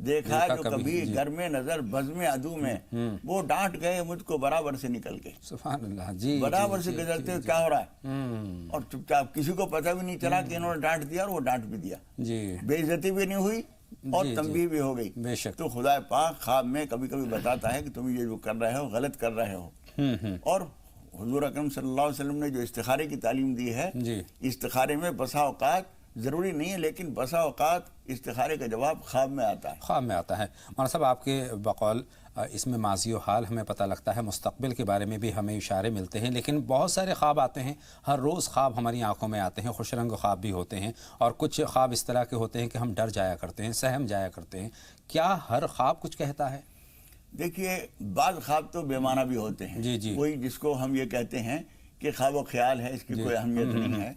دیکھا جو کبھی گھر میں نظر بزم عدو میں، وہ ڈانٹ گئے مجھ کو برابر سے نکل کے. سبحان اللہ. جی برابر سے گزرتے ہوئے کیا ہو رہا ہے، اور چپ چاپ، کسی کو پتہ بھی نہیں چلا کہ انہوں نے ڈانٹ دیا، اور وہ ڈانٹ بھی دیا. جی بے عزتی بھی نہیں ہوئی اور تنبیہ بھی ہو گئی. بے شک. تو خدا پاک خواب میں کبھی کبھی بتاتا ہے کہ تم یہ جو کر رہے ہو غلط کر رہے ہو. اور حضور اکرم صلی اللہ علیہ وسلم نے جو استخارے کی تعلیم دی ہے، استخارے میں بسا اوقات ضروری نہیں ہے، لیکن بسا اوقات استخارے کا جواب خواب میں آتا ہے. خواب میں آتا ہے. مولانا صاحب آپ کے بقول اس میں ماضی و حال ہمیں پتہ لگتا ہے، مستقبل کے بارے میں بھی ہمیں اشارے ملتے ہیں، لیکن بہت سارے خواب آتے ہیں. ہر روز خواب ہماری آنکھوں میں آتے ہیں، خوش رنگ خواب بھی ہوتے ہیں، اور کچھ خواب اس طرح کے ہوتے ہیں کہ ہم ڈر جایا کرتے ہیں، سہم جایا کرتے ہیں. کیا ہر خواب کچھ کہتا ہے؟ دیکھیے، بعض خواب تو بے معنی بھی ہوتے ہیں. جی. وہی جس کو ہم یہ کہتے ہیں کہ خواب و خیال ہے، اس کی کوئی اہمیت نہیں ہے.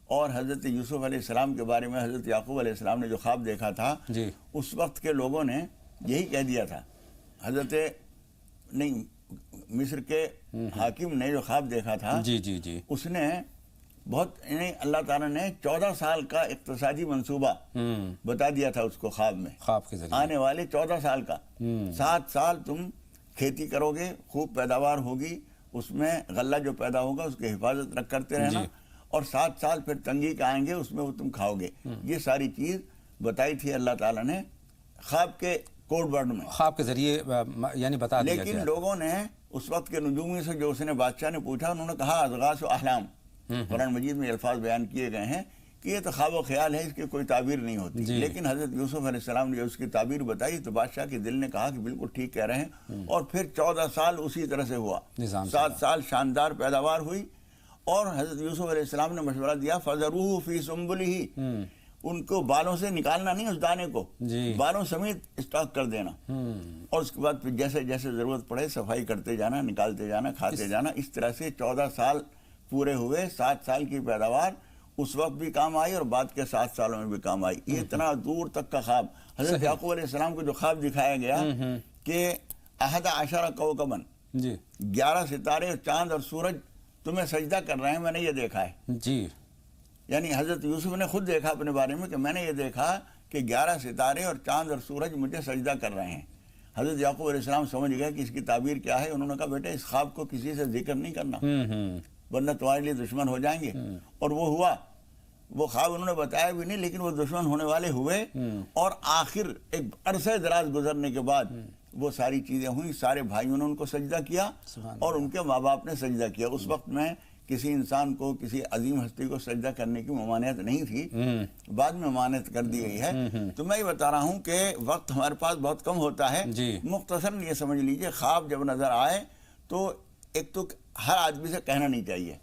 اور حضرت یوسف علیہ السلام کے بارے میں حضرت یعقوب علیہ السلام نے جو خواب دیکھا تھا، اس وقت کے لوگوں نے یہی کہہ دیا تھا. مصر کے حاکم نے جو خواب دیکھا تھا، اس نے بہت، اللہ تعالیٰ نے 14 سال کا اقتصادی منصوبہ بتا دیا تھا اس کو خواب میں. خواب کے ذریعے آنے والے 14 سال کا 7 سال تم کھیتی کرو گے، خوب پیداوار ہوگی، اس میں غلہ جو پیدا ہوگا اس کی حفاظت کرتے رہنا، اور 7 سال پھر تنگی کے آئیں گے، اس میں وہ تم کھاؤ گے. یہ ساری چیز بتائی تھی اللہ تعالیٰ نے خواب کے کوڈ ورڈ میں، خواب کے ذریعے یعنی بتا دیا. لیکن لوگوں نے اس وقت کے نجومی سے جو اس نے بادشاہ نے پوچھا، انہوں نے کہا اضغاث و احلام. قرآن مجید میں الفاظ بیان کیے گئے ہیں کہ یہ تو خواب و خیال ہے، اس کی کوئی تعبیر نہیں ہوتی. لیکن حضرت یوسف علیہ السلام نے اس کی تعبیر بتائی تو بادشاہ کے دل نے کہا کہ بالکل ٹھیک کہہ رہے ہیں. اور پھر 14 سال اسی طرح سے ہوا، 7 سال شاندار پیداوار ہوئی. اور حضرت یوسف علیہ السلام نے مشورہ دیا فَذَرُوهُ فِي سُنبُلِهِ، ان کو بالوں سے نکالنا نہیں، اس دانے کو بالوں سمیت اسٹاک کر دینا. اور اس کے بعد پھر جیسے جیسے ضرورت پڑے صفائی کرتے جانا، نکالتے جانا، کھاتے جانا. اس طرح سے 14 سال پورے ہوئے. 7 سال کی پیداوار اس وقت بھی کام آئی اور بعد کے 7 سالوں میں بھی کام آئی. یہ اتنا دور تک کا خواب. حضرت یعقوب علیہ السلام کو جو خواب دکھایا گیا کہ 11 کوكباً، 11 ستارے اور چاند اور سورج تمہیں سجدہ کر رہے ہیں، میں نے یہ دیکھا ہے. یعنی حضرت یوسف نے خود دیکھا اپنے بارے میں کہ میں نے یہ دیکھا کہ 11 ستارے اور چاند اور سورج مجھے سجدہ کر رہے ہیں. حضرت یعقوب علیہ السلام سمجھ گئے کہ اس کی تعبیر کیا ہے. انہوں نے کہا بیٹے اس خواب کو کسی سے ذکر نہیں کرنا، ورنہ تمہارے لیے دشمن ہو جائیں گے. اور وہ ہوا. وہ خواب انہوں نے بتایا بھی نہیں، لیکن وہ دشمن ہونے والے ہوئے. اور آخر ایک عرصہ دراز گزرنے کے بعد وہ ساری چیزیں ہوئیں. سارے بھائیوں نے ان کو سجدہ کیا اور ان کے ماں باپ نے سجدہ کیا. اس وقت میں کسی انسان کو، کسی عظیم ہستی کو سجدہ کرنے کی ممانعت نہیں تھی، بعد میں ممانعت کر دی گئی ہے. تو میں یہ بتا رہا ہوں کہ وقت ہمارے پاس بہت کم ہوتا ہے. مختصر یہ سمجھ لیجئے، خواب جب نظر آئے تو ایک تو ہر آدمی سے کہنا نہیں چاہیے.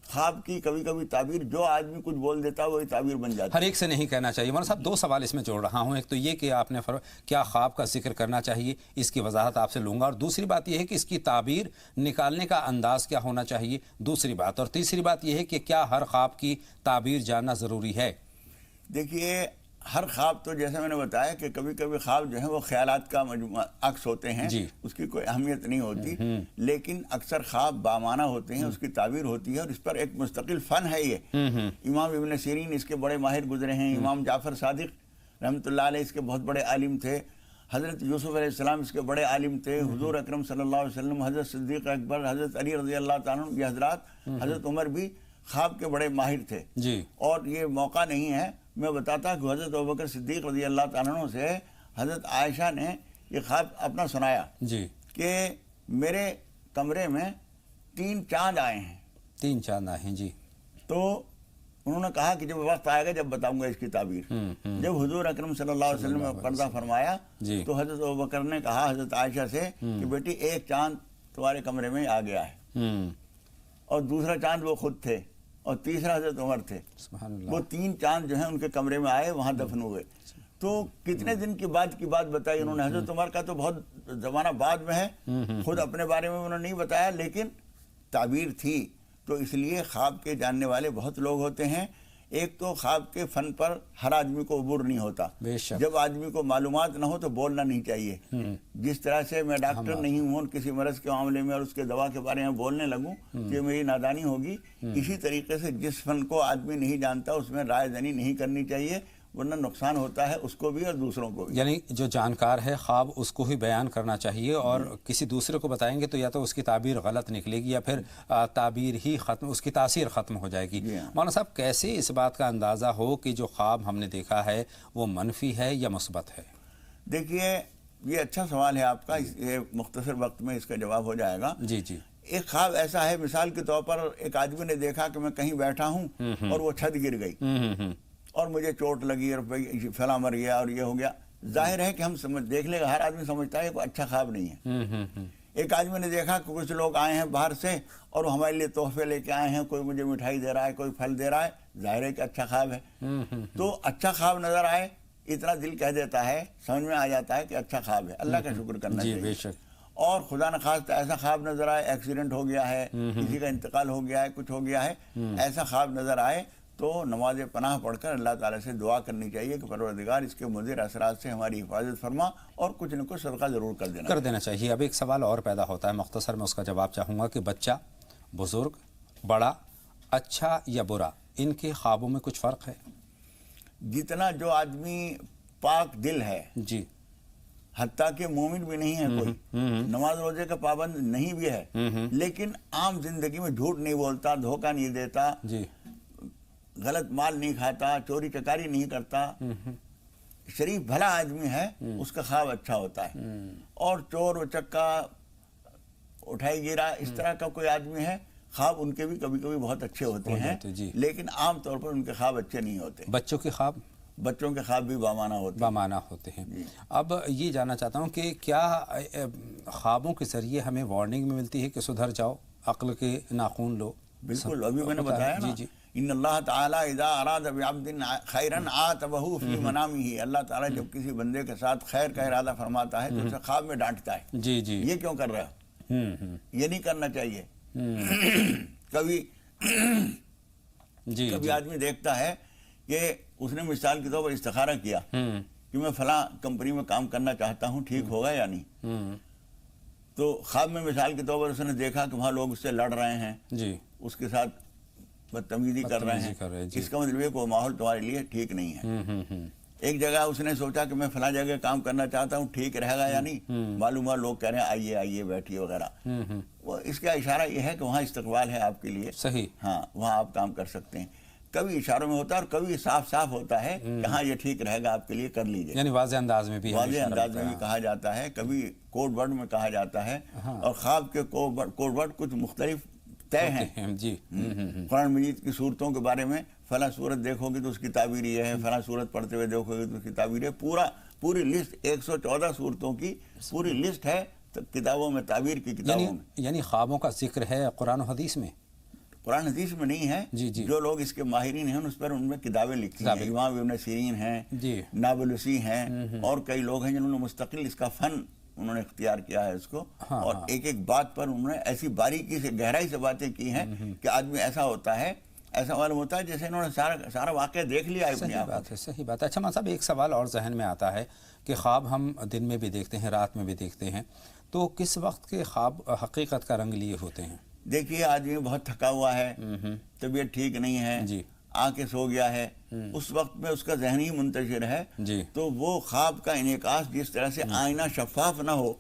خواب کی کبھی کبھی تعبیر جو آدمی کچھ بول دیتا ہے وہی تعبیر بن جاتی ہے. ہر ایک سے نہیں کہنا چاہیے. مولانا صاحب 2 سوال اس میں جوڑ رہا ہوں. ایک تو یہ کہ آپ نے کیا خواب کا ذکر کرنا چاہیے، اس کی وضاحت آپ سے لوں گا. اور دوسری بات یہ ہے کہ اس کی تعبیر نکالنے کا انداز کیا ہونا چاہیے، دوسری بات. اور تیسری بات یہ ہے کہ کیا ہر خواب کی تعبیر جاننا ضروری ہے؟ دیکھیے، ہر خواب تو جیسے میں نے بتایا کہ کبھی کبھی خواب جو ہے وہ خیالات کا مجموعہ عکس ہوتے ہیں، اس کی کوئی اہمیت نہیں ہوتی. لیکن اکثر خواب بامعنی ہوتے ہیں، اس کی تعبیر ہوتی ہے، اور اس پر ایک مستقل فن ہے. یہ امام ابن سیرین اس کے بڑے ماہر گزرے ہیں. امام جعفر صادق رحمۃ اللہ علیہ اس کے بہت بڑے عالم تھے. حضرت یوسف علیہ السلام اس کے بڑے عالم تھے. حضور اکرم صلی اللہ علیہ وسلم، حضرت صدیق اکبر، حضرت علی رضی اللہ تعالیٰ عنہ، یہ حضرات، حضرت عمر بھی خواب کے بڑے ماہر تھے. اور یہ موقع نہیں ہے میں بتاتا کہ حضرت ابوبکر صدیق رضی اللہ تعالیٰ عنہ سے حضرت عائشہ نے یہ خواب اپنا سنایا کہ میرے کمرے میں 3 چاند آئے ہیں. 3 چاند آئے ہیں. تو انہوں نے کہا کہ جب وقت آئے گا جب بتاؤں گا اس کی تعبیر. جب حضور اکرم صلی اللہ علیہ وسلم نے پردہ فرمایا تو حضرت ابوبکر نے کہا حضرت عائشہ سے کہ بیٹی ایک چاند تمہارے کمرے میں آ گیا ہے، اور دوسرا چاند وہ خود تھے، اور تیسرا حضرت عمر تھے. وہ 3 چاند جو ہیں ان کے کمرے میں آئے، وہاں دفن ہوئے. تو کتنے دن کی بات بتائی انہوں نے. حضرت عمر کا تو بہت زمانہ بعد میں ہے، خود اپنے بارے میں انہوں نے نہیں بتایا، لیکن تعبیر تھی. تو اس لیے خواب کے جاننے والے بہت لوگ ہوتے ہیں. ایک تو خواب کے فن پر ہر آدمی کو عبور نہیں ہوتا. جب آدمی کو معلومات نہ ہو تو بولنا نہیں چاہیے. جس طرح سے میں ڈاکٹر نہیں ہوں، کسی مرض کے معاملے میں اور اس کے دوا کے بارے میں بولنے لگوں کہ میری نادانی ہوگی. اسی طریقے سے جس فن کو آدمی نہیں جانتا اس میں رائے زنی نہیں کرنی چاہیے. ورنہ نقصان ہوتا ہے اس کو بھی اور دوسروں کو بھی. یعنی جو جانکار ہے خواب اس کو ہی بیان کرنا چاہیے، اور کسی دوسرے کو بتائیں گے تو یا تو اس کی تعبیر غلط نکلے گی یا پھر تعبیر ہی ختم، اس کی تاثیر ختم ہو جائے گی. مولانا صاحب کیسے اس بات کا اندازہ ہو کہ جو خواب ہم نے دیکھا ہے وہ منفی ہے یا مثبت ہے؟ دیکھیے یہ اچھا سوال ہے آپ کا، یہ مختصر وقت میں اس کا جواب ہو جائے گا. جی جی. ایک خواب ایسا ہے، مثال کے طور پر ایک آدمی نے دیکھا کہ میں کہیں بیٹھا ہوں اور وہ چھت گر گئی اور مجھے چوٹ لگی اور فلاں مر گیا اور یہ ہو گیا. ظاہر ہے کہ ہم دیکھ لے گا، ہر آدمی سمجھتا ہے کہ کوئی اچھا خواب نہیں ہے. ایک آدمی نے دیکھا کہ کچھ لوگ آئے ہیں باہر سے اور وہ ہمارے لیے تحفے لے کے آئے ہیں، کوئی مجھے مٹھائی دے رہا ہے، کوئی پھل دے رہا ہے، ظاہر ہے کہ اچھا خواب ہے. تو اچھا خواب نظر آئے، اتنا دل کہہ دیتا ہے، سمجھ میں آ جاتا ہے کہ اچھا خواب ہے، اللہ کا شکر کرنا چاہیے. بے شک. اور خدا نخواستہ ایسا خواب نظر آئے، ایکسیڈنٹ ہو گیا ہے، کسی کا انتقال ہو گیا ہے، کچھ ہو گیا ہے، ایسا خواب نظر آئے تو نماز پناہ پڑھ کر اللہ تعالیٰ سے دعا کرنی چاہیے کہ پروردگار اس کے مضر اثرات سے ہماری حفاظت فرما، اور کچھ نہ کچھ صدقہ ضرور کر دینا چاہیے. اب ایک سوال اور پیدا ہوتا ہے، مختصر میں اس کا جواب چاہوں گا کہ بچہ، بزرگ، بڑا، اچھا یا برا، ان کے خوابوں میں کچھ فرق ہے؟ جتنا جو آدمی پاک دل ہے، جی، حتیٰ کہ مومن بھی نہیں ہے کوئی، نماز روزے کا پابند نہیں بھی ہے، لیکن عام زندگی میں جھوٹ نہیں بولتا، دھوکہ نہیں دیتا، جی، غلط مال نہیں کھاتا، چوری چکاری نہیں کرتا، شریف بھلا آدمی ہے، اس کا خواب اچھا ہوتا ہے. اور چور و چکا، اٹھائی گیرا، اس طرح کا کوئی آدمی ہے، خواب ان کے بھی کبھی کبھی بہت اچھے ہوتے ہیں، لیکن عام طور پر ان کے خواب اچھے نہیں ہوتے. بچوں کے خواب بھی بامانہ ہوتے ہیں. اب یہ جاننا چاہتا ہوں کہ کیا خوابوں کے ذریعے ہمیں وارننگ میں ملتی ہے کہ سدھر جاؤ، عقل کے ناخون لو؟ بالکل، ابھی میں نے بتایا نا، ان اللہ تعالیٰ اذا اراد بعبد خیرا عاتبہ فی منامہ، اللہ تعالیٰ جب کسی بندے کے ساتھ خیر کا ارادہ فرماتا ہے تو اسے خواب میں ڈانٹتا ہے. جی جی. یہ کیوں کر رہے ہو؟ یہ نہیں کرنا چاہیے. کبھی آدمی دیکھتا ہے کہ اس نے مثال کے طور پر استخارہ کیا کہ میں فلاں کمپنی میں کام کرنا چاہتا ہوں، ٹھیک ہوگا یا نہیں؟ تو خواب میں مثال کے طور پر اس نے دیکھا کہ وہاں لوگ اس سے لڑ رہے ہیں، جی، اس کے ساتھ بدتمیزی کر رہے ہیں، اس کا مطلب ہے کہ وہ ماحول تمہارے لیے ٹھیک نہیں ہے. ایک جگہ اس نے سوچا کہ میں فلاں جگہ کام کرنا چاہتا ہوں، ٹھیک رہے گا یا نہیں؟ معلوم ہوا لوگ کہہ رہے ہیں آئیے آئیے بیٹھیے وغیرہ. وہ اس کا اشارہ یہ ہے کہ وہاں استقبال ہے آپ کے لیے، صحیح، ہاں وہاں آپ کام کر سکتے ہیں. کبھی اشاروں میں ہوتا ہے اور کبھی صاف صاف ہوتا ہے کہ ہاں یہ ٹھیک رہے گا آپ کے لیے، کر لیجئے. یعنی واضح انداز میں بھی کہا جاتا ہے، کبھی کوڈ ورڈ میں کہا جاتا ہے. اور خواب کے کوڈ ورڈ کچھ مختلف طے ہیں. جی، قرآن مجید کی صورتوں کے بارے میں فلاں صورت دیکھو گے تو اس کی تعبیر یہ ہے، فلاں صورت پڑھتے ہوئے دیکھو گے تو اس کی تعبیر ہے. پوری لسٹ 114 صورتوں کی پوری لسٹ ہے کتابوں میں، تعبیر کی کتابوں میں. یعنی خوابوں کا ذکر ہے قرآن و حدیث میں؟ قرآن حدیث میں نہیں ہے. جو لوگ اس کے ماہرین ہیں اس پر ان میں کتابیں لکھی ہیں. امام ابن سیرین ہیں، نابلسی ہیں، اور کئی لوگ ہیں جنہوں نے مستقل اس کا فن انہوں نے اختیار کیا ہے اس کو. اور ایک ایک بات پر انہوں نے ایسی باریکی سے، گہرائی سے باتیں کی ہیں کہ آدمی ایسا ہوتا ہے، ایسا معلوم ہوتا ہے جیسے انہوں نے سارا واقعہ دیکھ لیا ہے اپنی آپ. صحیح بات ہے. اچھا ماں صاحب، ایک سوال اور ذہن میں آتا ہے کہ خواب ہم دن میں بھی دیکھتے ہیں، رات میں بھی دیکھتے ہیں، تو کس وقت کے خواب حقیقت کا رنگ لیے ہوتے ہیں؟ دیکھیے آدمی بہت تھکا ہوا ہے، طبیعت ٹھیک نہیں ہے، آ کے سو گیا ہے، اس وقت میں اس کا ذہن ہی منتشر ہے، تو وہ خواب کا انعکاس جس طرح سے آئینہ شفاف نہ ہو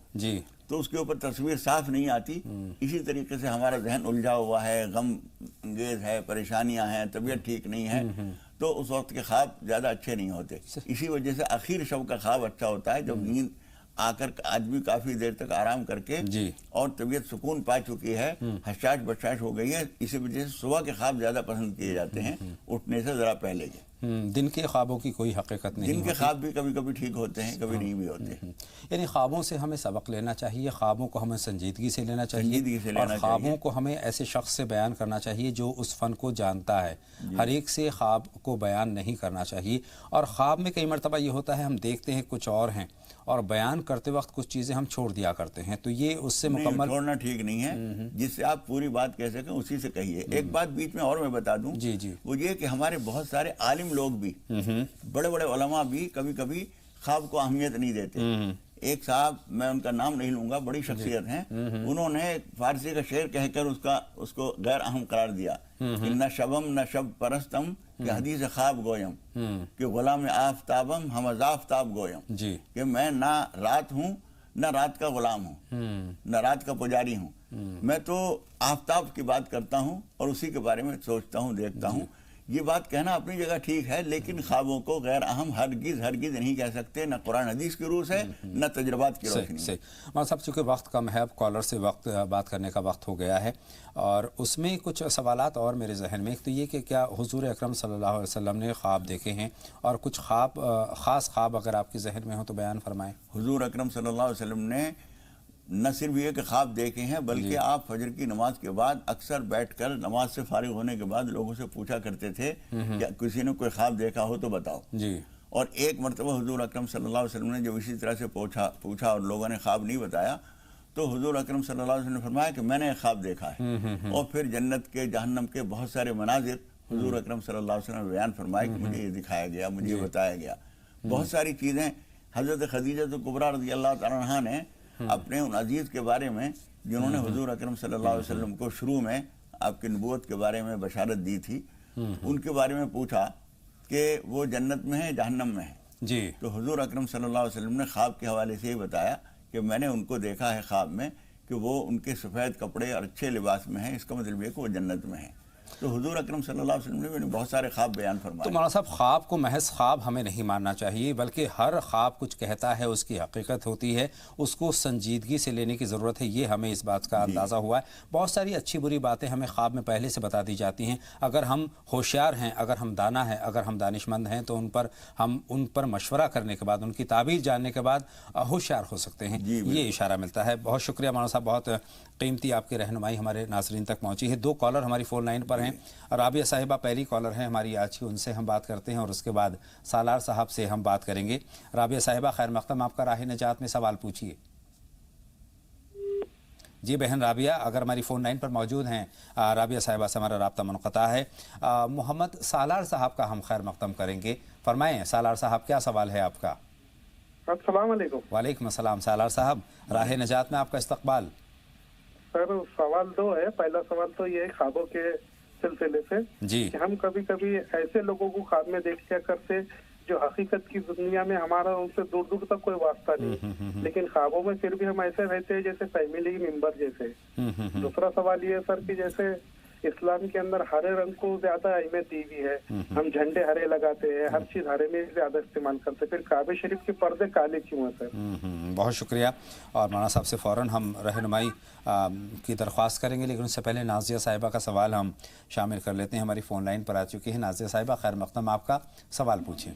تو اس کے اوپر تصویر صاف نہیں آتی، اسی طریقے سے ہمارا ذہن الجھا ہوا ہے، غم انگیز ہے، پریشانیاں ہیں، طبیعت ٹھیک نہیں ہے، تو اس وقت کے خواب زیادہ اچھے نہیں ہوتے. اسی وجہ سے آخر شب کا خواب اچھا ہوتا ہے، جب نیند آ کر آدمی کافی دیر تک آرام کر کے اور طبیعت سکون پا چکی ہے، حشاش بشاش ہو گئی ہے. اسی وجہ سے صبح کے خواب زیادہ پسند کیے جاتے ہیں اٹھنے سے ذرا پہلے کے. دن کے خوابوں کی کوئی حقیقت نہیں. دن کے خواب بھی کبھی کبھی ٹھیک ہوتے ہیں، کبھی نہیں بھی ہوتے. یعنی خوابوں سے ہمیں سبق لینا چاہیے، خوابوں کو ہمیں سنجیدگی سے لینا چاہیے، اور خوابوں کو ہمیں ایسے شخص سے بیان کرنا چاہیے جو اس فن کو جانتا ہے. ہر ایک سے خواب کو بیان نہیں کرنا چاہیے. اور خواب میں کئی مرتبہ یہ ہوتا ہے ہم دیکھتے ہیں کچھ اور ہیں اور بیان کرتے وقت کچھ چیزیں ہم چھوڑ دیا کرتے ہیں، تو یہ اس سے مکمل چھوڑنا ٹھیک نہیں ہے. جس سے آپ پوری بات کہہ سکیں اسی سے کہیے. ایک بات بیچ میں اور میں بتا دوں، وہ یہ کہ ہمارے بہت سارے عالم لوگ بھی، بڑے بڑے علماء بھی کبھی کبھی خواب کو اہمیت نہیں دیتے. ایک صاحب، میں ان کا نام نہیں لوں گا، بڑی شخصیت ہیں، انہوں نے فارسی کا شعر کہہ کر اس کو غیر اہم قرار دیا کہ نہ شبم نہ شب پرستم کہ حدیث خواب گویم کہ غلام آفتابم ہم از آفتاب گویم، کہ میں نہ رات ہوں نہ رات کا غلام ہوں نہ رات کا پجاری ہوں، میں تو آفتاب کی بات کرتا ہوں اور اسی کے بارے میں سوچتا ہوں، دیکھتا ہوں۔ یہ بات کہنا اپنی جگہ ٹھیک ہے، لیکن خوابوں کو غیر اہم ہرگز نہیں کہہ سکتے، نہ قرآن حدیث کی روح سے نہ تجربات کی روشنی میں۔ مولانا صاحب چونکہ وقت کم ہے، اب کالر سے بات کرنے کا وقت ہو گیا ہے، اور اس میں کچھ سوالات اور میرے ذہن میں، ایک تو یہ کہ کیا حضور اکرم صلی اللہ علیہ وسلم نے خواب دیکھے ہیں، اور کچھ خاص خواب اگر آپ کے ذہن میں ہوں تو بیان فرمائیں۔ حضور اکرم صلی اللہ علیہ وسلم نے نہ صرف یہ کہ خواب دیکھے ہیں، بلکہ آپ فجر کی نماز کے بعد اکثر بیٹھ کر نماز سے فارغ ہونے کے بعد لوگوں سے پوچھا کرتے تھے کہ کسی نے کوئی خواب دیکھا ہو تو بتاؤ۔ اور ایک مرتبہ حضور اکرم صلی اللہ علیہ وسلم نے جب اسی طرح سے پوچھا اور لوگوں نے خواب نہیں بتایا، تو حضور اکرم صلی اللہ علیہ وسلم نے فرمایا کہ میں نے ایک خواب دیکھا ہے، اور پھر جنت کے جہنم کے بہت سارے مناظر حضور اکرم صلی اللہ علیہ وسلم نے بیان فرمایا کہ مجھے یہ دکھایا گیا، مجھے یہ بتایا گیا۔ بہت ساری چیزیں حضرت خدیجہ کبریٰ رضی اللہ تعالیٰ عنہا نے اپنے ان عزیز کے بارے میں، جنہوں نے حضور اکرم صلی اللہ علیہ وسلم کو شروع میں آپ کی نبوت کے بارے میں بشارت دی تھی، ان کے بارے میں پوچھا کہ وہ جنت میں ہیں جہنم میں ہیں، تو حضور اکرم صلی اللہ علیہ وسلم نے خواب کے حوالے سے یہ بتایا کہ میں نے ان کو دیکھا ہے خواب میں کہ وہ ان کے سفید کپڑے اور اچھے لباس میں ہیں، اس کا مطلب یہ کہ وہ جنت میں ہیں۔ تو حضور اکرم صلی اللہ علیہ وسلم نے بہت سارے خواب بیان فرمائے۔ تو مولانا صاحب خواب کو محض خواب ہمیں نہیں ماننا چاہیے، بلکہ ہر خواب کچھ کہتا ہے، اس کی حقیقت ہوتی ہے، اس کو سنجیدگی سے لینے کی ضرورت ہے، یہ ہمیں اس بات کا اندازہ ہوا ہے۔ بہت ساری اچھی بری باتیں ہمیں خواب میں پہلے سے بتا دی جاتی ہیں، اگر ہم ہوشیار ہیں، اگر ہم دانا ہیں، اگر ہم دانش مند ہیں تو ہم ان پر مشورہ کرنے کے بعد، ان کی تعبیر جاننے کے بعد ہوشیار ہو سکتے ہیں، یہ اشارہ ملتا ہے۔ بہت شکریہ مولانا صاحب، بہت قیمتی آپ کی رہنمائی ہمارے ناظرین تک پہنچی ہے۔ 2 کالر ہماری فون لائن پر ہیں، رابعہ صاحبہ پہلی کالر ہیں ہماری آج کی، ان سے ہم بات کرتے ہیں اور اس کے بعد سالار صاحب سے ہم بات کریں گے۔ رابعہ صاحبہ خیر مقدم، آپ کا راہ نجات میں سوال پوچھیے۔ جی بہن رابعہ اگر ہماری فون لائن پر موجود ہیں، رابعہ صاحبہ سے ہمارا رابطہ منقطع ہے۔ محمد سالار صاحب کا ہم خیر مقدم کریں گے، فرمائیں سالار صاحب کیا سوال ہے آپ کا؟ السلام علیکم۔ وعلیکم السلام سالار صاحب، راہ نجات میں آپ کا استقبال۔ سر سوال 2 ہے، پہلا سوال تو یہ ہے خوابوں کے سلسلے سے کہ ہم کبھی کبھی ایسے لوگوں کو خواب میں دیکھ لیا کرتے جو حقیقت کی دنیا میں ہمارا ان سے دور دور تک کوئی واسطہ نہیں، لیکن خوابوں میں پھر بھی ہم ایسے رہتے ہیں جیسے فیملی ممبر جیسے۔ دوسرا سوال یہ ہے سر کہ جیسے اسلام کے اندر ہرے رنگ کو زیادہ اہمیت دی ہوئی ہے، ہم جھنڈے ہرے لگاتے ہیں، ہر چیز ہرے میں زیادہ استعمال کرتے، پھر کعبہ شریف کے پردے کالے کیوں ہیں سر؟ بہت شکریہ، اور مولانا صاحب سے فوراً ہم رہنمائی کی درخواست کریں گے، لیکن اس سے پہلے نازیہ صاحبہ کا سوال ہم شامل کر لیتے ہیں، ہماری فون لائن پر آ چکی ہیں۔ نازیہ صاحبہ خیر مقدم، آپ کا سوال پوچھیں۔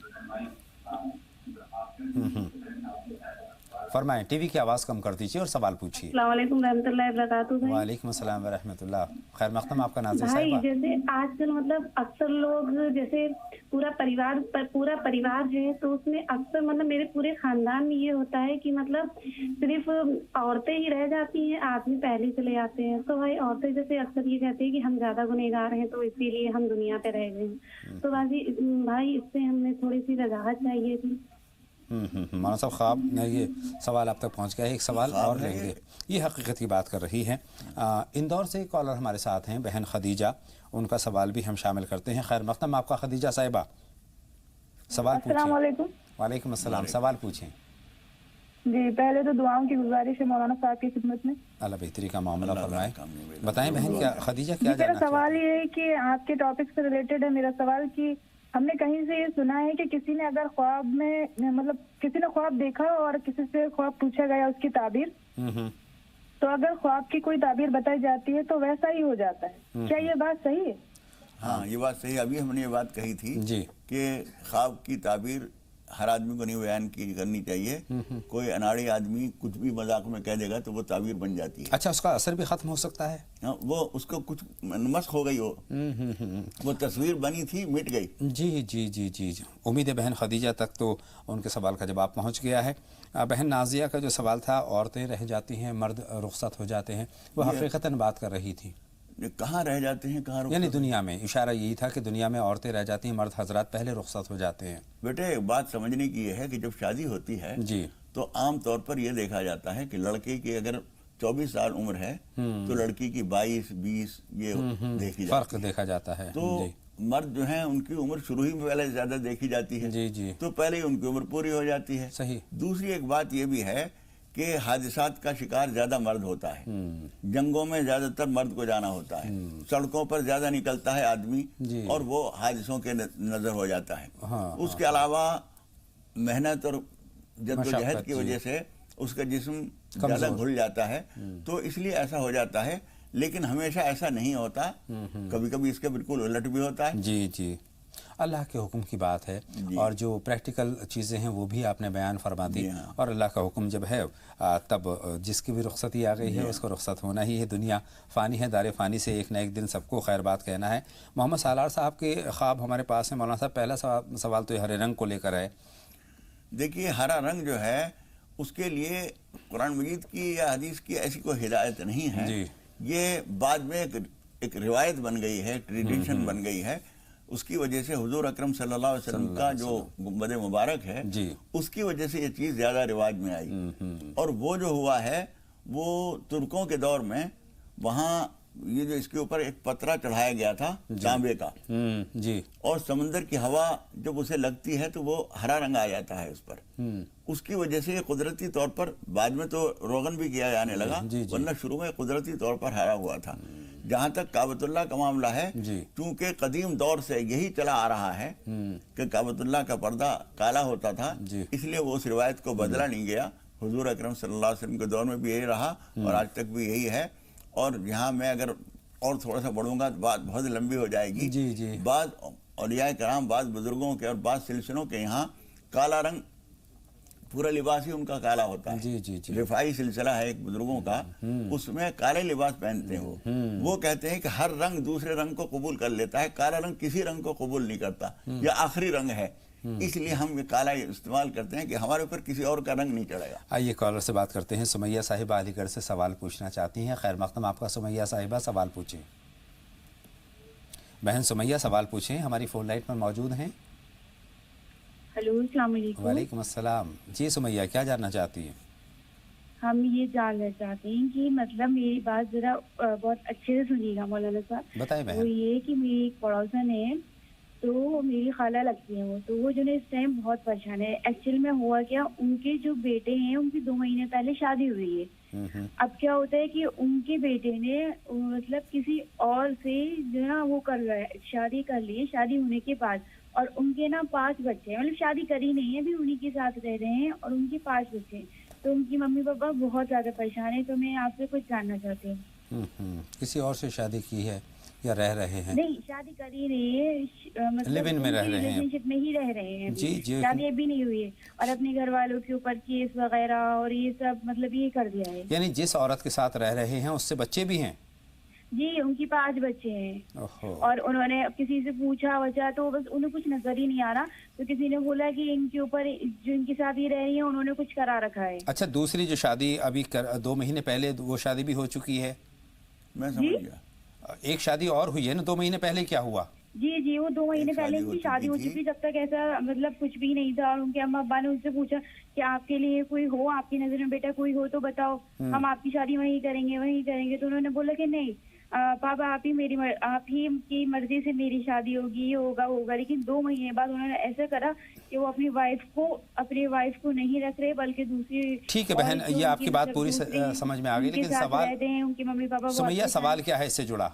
فرمائیں، ٹی وی کی آواز کم کر دیجیے اور سوال پوچھیے۔ السلام علیکم رحمۃ اللہ وبرکاتہ۔ وعلیکم السلام ورحمۃ اللہ، خیر مقدم آپ کا نازیہ بھائی صاحبہ۔ جیسے آج کل مطلب اکثر لوگ جیسے پورا پریوار ہے، تو اس میں اکثر مطلب میرے پورے خاندان میں یہ ہوتا ہے کہ مطلب صرف عورتیں ہی رہ جاتی ہیں، آدمی پہلے چلے آتے ہیں، تو بھائی عورتیں جیسے اکثر یہ کہتی ہیں کہ ہم زیادہ گنہگار ہیں تو اسی لیے ہم دنیا پہ رہ گئے ہیں، تو بھائی اس سے ہمیں تھوڑی سی وضاحت چاہیے تھی۔ مولانا صاحب خواب یہ سوال آپ تک پہنچ گیا ہے، ایک سوال اور لیں گے، یہ حقیقت کی بات کر رہی ہے۔ اندور سے ایک کالر ہمارے ساتھ ہیں بہن خدیجہ، ان کا سوال بھی ہم شامل کرتے ہیں۔ خیر مقدم آپ کا خدیجہ صاحبہ، سوال پوچھیں۔ السلام علیکم۔ وعلیکم السلام، سوال پوچھیں۔ جی پہلے تو دعاؤں کی گزارش ہے مولانا صاحب کی خدمت میں۔ اللہ بہتری کا معاملہ فرمائے۔ بتائیں بہن کیا خدیجہ کیا میرا جاننا سوال یہ ہے کہ آپ کے ٹاپک سے ریلیٹڈ ہے میرا سوال کہ ہم نے کہیں سے یہ سنا ہے کہ کسی نے اگر خواب میں مطلب کسی نے خواب دیکھا اور کسی سے خواب پوچھا گیا اس کی تعبیر، تو اگر خواب کی کوئی تعبیر بتائی جاتی ہے تو ویسا ہی ہو جاتا ہے، کیا یہ بات صحیح ہے؟ ہاں یہ بات صحیح، ابھی ہم نے یہ بات کہی تھی کہ خواب کی تعبیر ہر آدمی کو نہیں بیان کرنی چاہیے، کوئی اناڑی آدمی کچھ بھی مذاق میں کہہ دے گا تو وہ تعبیر بن جاتی ہے۔ اچھا، اس کا اثر بھی ختم ہو سکتا ہے؟ وہ اس کو کچھ مسخ ہو گئی ہو، وہ تصویر بنی تھی مٹ گئی۔ جی جی جی جی جی، امید ہے بہن خدیجہ تک تو ان کے سوال کا جواب پہنچ گیا ہے۔ بہن نازیہ کا جو سوال تھا عورتیں رہ جاتی ہیں مرد رخصت ہو جاتے ہیں، وہ حقیقتاً بات کر رہی تھی۔ کہاں رہ جاتے ہیں، کہاں یعنی دنیا میں، اشارہ یہی تھا کہ دنیا میں عورتیں رہ جاتی ہیں، مرد حضرات پہلے رخصت ہو جاتے ہیں۔ بیٹے بات سمجھنے کی یہ ہے کہ جب شادی ہوتی ہے تو عام طور پر یہ دیکھا جاتا ہے کہ لڑکے کی اگر 24 سال عمر ہے تو لڑکی کی 22-20 یہ دیکھی جاتی ہے، فرق دیکھا جاتا ہے۔ تو مرد جو ہیں ان کی عمر شروع ہی میں پہلے زیادہ دیکھی جاتی ہے، جی جی، تو پہلے ہی ان کی عمر پوری ہو جاتی ہے۔ صحیح۔ دوسری ایک بات یہ بھی ہے کہ حادثات کا شکار زیادہ مرد ہوتا ہے، جنگوں میں زیادہ تر مرد کو جانا ہوتا ہے، سڑکوں پر زیادہ نکلتا ہے آدمی اور وہ حادثوں کے نظر ہو جاتا ہے۔ اس کے علاوہ محنت اور جدوجہد کی وجہ سے اس کا جسم زیادہ گھل جاتا ہے، تو اس لیے ایسا ہو جاتا ہے، لیکن ہمیشہ ایسا نہیں ہوتا، کبھی کبھی اس کے بالکل الٹ بھی ہوتا ہے۔ جی جی، اللہ کے حکم کی بات ہے، اور جو پریکٹیکل چیزیں ہیں وہ بھی آپ نے بیان فرما دی، اور اللہ کا حکم جب ہے تب جس کی بھی رخصتی آ گئی ہے اس کو رخصت ہونا ہی ہے۔ دنیا فانی ہے، دار فانی سے ایک نہ ایک دن سب کو خیر بات کہنا ہے۔ محمد سالار صاحب کے خواب ہمارے پاس ہیں۔ مولانا صاحب، پہلا سوال تو یہ ہرے رنگ کو لے کر ہے۔ دیکھیے، ہرا رنگ جو ہے اس کے لیے قرآن مجید کی یا حدیث کی ایسی کوئی ہدایت نہیں ہے، یہ بعد میں ایک روایت بن گئی ہے، ٹریڈیشن بن گئی ہے۔ اس کی وجہ سے حضور اکرم صلی اللہ علیہ وسلم کا جو گنبد مبارک ہے اس کی وجہ سے یہ چیز زیادہ رواج میں آئی، اور وہ جو ہوا ہے وہ ترکوں کے دور میں وہاں یہ جو اس کے اوپر ایک پترا چڑھایا گیا تھا تانبے کا، اور سمندر کی ہوا جب اسے لگتی ہے تو وہ ہرا رنگ آ جاتا ہے اس پر۔ اس کی وجہ سے یہ قدرتی طور پر، بعد میں تو روغن بھی کیا جانے لگا، ورنہ شروع میں قدرتی طور پر ہرا ہوا تھا۔ جہاں تک کعبۃ اللہ کا معاملہ ہے، چونکہ قدیم دور سے یہی چلا آ رہا ہے کہ کعبۃ اللہ کا پردہ کالا ہوتا تھا، اس لیے وہ اس روایت کو بدلا نہیں گیا۔ حضور اکرم صلی اللہ علیہ وسلم کے دور میں بھی یہی رہا اور آج تک بھی یہی ہے۔ اور یہاں میں اگر اور تھوڑا سا بڑھوں گا تو بات بہت لمبی ہو جائے گی۔ بعض اولیاء کرام، بعض بزرگوں کے اور بعض سلسلوں کے یہاں کالا رنگ، پورا لباس ہی ان کا کالا ہوتا ہے۔ رفاعی سلسلہ ہے ایک بزرگوں کا، اس میں کالے لباس پہنتے ہیں۔ وہ کہتے ہیں کہ ہر رنگ دوسرے رنگ کو قبول کر لیتا ہے، کالا رنگ کسی رنگ کو قبول نہیں کرتا، یہ آخری رنگ ہے، اس لیے ہم یہ کالا استعمال کرتے ہیں کہ ہمارے اوپر کسی اور کا رنگ نہیں چڑھے گا۔ آئیے کالر سے بات کرتے ہیں۔ سمیہ صاحبہ علی گڑھ سے سوال پوچھنا چاہتی ہیں۔ خیر مقدم آپ کا سمیہ صاحبہ، سوال پوچھیں۔ بہن سمیہ سوال پوچھیں، ہماری فون لائن پر موجود ہیں۔ ہیلو، السلام علیکم۔ وعلیکم السلام۔ جی سمیہ، کیا جاننا چاہتی ہیں؟ ہم یہ جاننا چاہتے ہیں کہ مطلب میری بات ذرا بہت اچھے سے سنیے گا مولانا صاحب۔ بتائیں بہن۔ وہ یہ کہ میری ایک پڑوسن ہے، تو میری خالہ لگتی ہیں وہ، تو وہ جو ہے اس ٹائم بہت پریشان ہے۔ ایکچوئل میں ہوا کیا، ان کے جو بیٹے ہیں ان کی 2 مہینے پہلے شادی ہوئی ہے۔ اب کیا ہوتا ہے کہ ان کے بیٹے نے مطلب کسی اور سے جو ہے نا وہ کر رہا ہے، شادی کر لی ہے، شادی ہونے کے بعد، اور ان کے نا 5 بچے ہیں، مطلب شادی کری نہیں ہے، ابھی انہی کے ساتھ رہ رہے ہیں، اور ان کے 5 بچے ہیں۔ تو ان کی ممی پاپا بہت زیادہ پریشان ہے، تو میں آپ سے کچھ جاننا چاہتی ہوں۔ کسی اور سے شادی کی ہے یا رہ رہے ہیں؟ نہیں، شادی کری نہیں ہے، مطلب لیو-ان میں رہ رہے ہیں، ریلیشن شپ میں ہی رہ رہے ہیں، جی جی، شادی ابھی نہیں ہوئی ہے، اور اپنے گھر والوں کے اوپر کیس وغیرہ اور یہ سب مطلب یہ کر دیا ہے۔ یعنی جس عورت کے ساتھ رہ رہے ہیں اس سے بچے بھی ہیں؟ جی، ان کی 5 بچے ہیں، اور انہوں نے کسی سے پوچھا وجہ تو بس انہیں کچھ نظر ہی نہیں آ رہا، تو کسی نے بولا کہ ان کے اوپر جو ان کے ساتھ ہی رہ رہی ہیں انہوں نے کچھ کرا رکھا ہے۔ اچھا، دوسری جو شادی ابھی 2 مہینے پہلے وہ شادی بھی ہو چکی ہے؟ میں سمجھ گیا۔ ایک شادی اور ہوئی ہے نا 2 مہینے پہلے، کیا ہوا؟ جی، وہ 2 مہینے پہلے ان کی شادی ہو چکی، جب تک ایسا مطلب کچھ بھی نہیں تھا، اور ان کے اما ابا نے ان سے پوچھا کہ آپ کے لیے کوئی ہو، آپ کی نظر میں بیٹا کوئی ہو تو بتاؤ، ہم آپ کی شادی وہیں کریں گے، تو انہوں نے بولا کہ نہیں پاپا، آپ ہی کی مرضی سے میری شادی ہوگی، یہ ہوگا۔ لیکن 2 مہینے بعد انہوں نے ایسا کرا کہ وہ اپنی وائف کو نہیں رکھ رہے، بلکہ دوسری۔ ٹھیک ہے بہن، یہ آپ کی بات پوری سمجھ میں آ گئی، لیکن سوال ان کے ممی پاپا سمیہ، سوال کیا ہے اس سے جڑا؟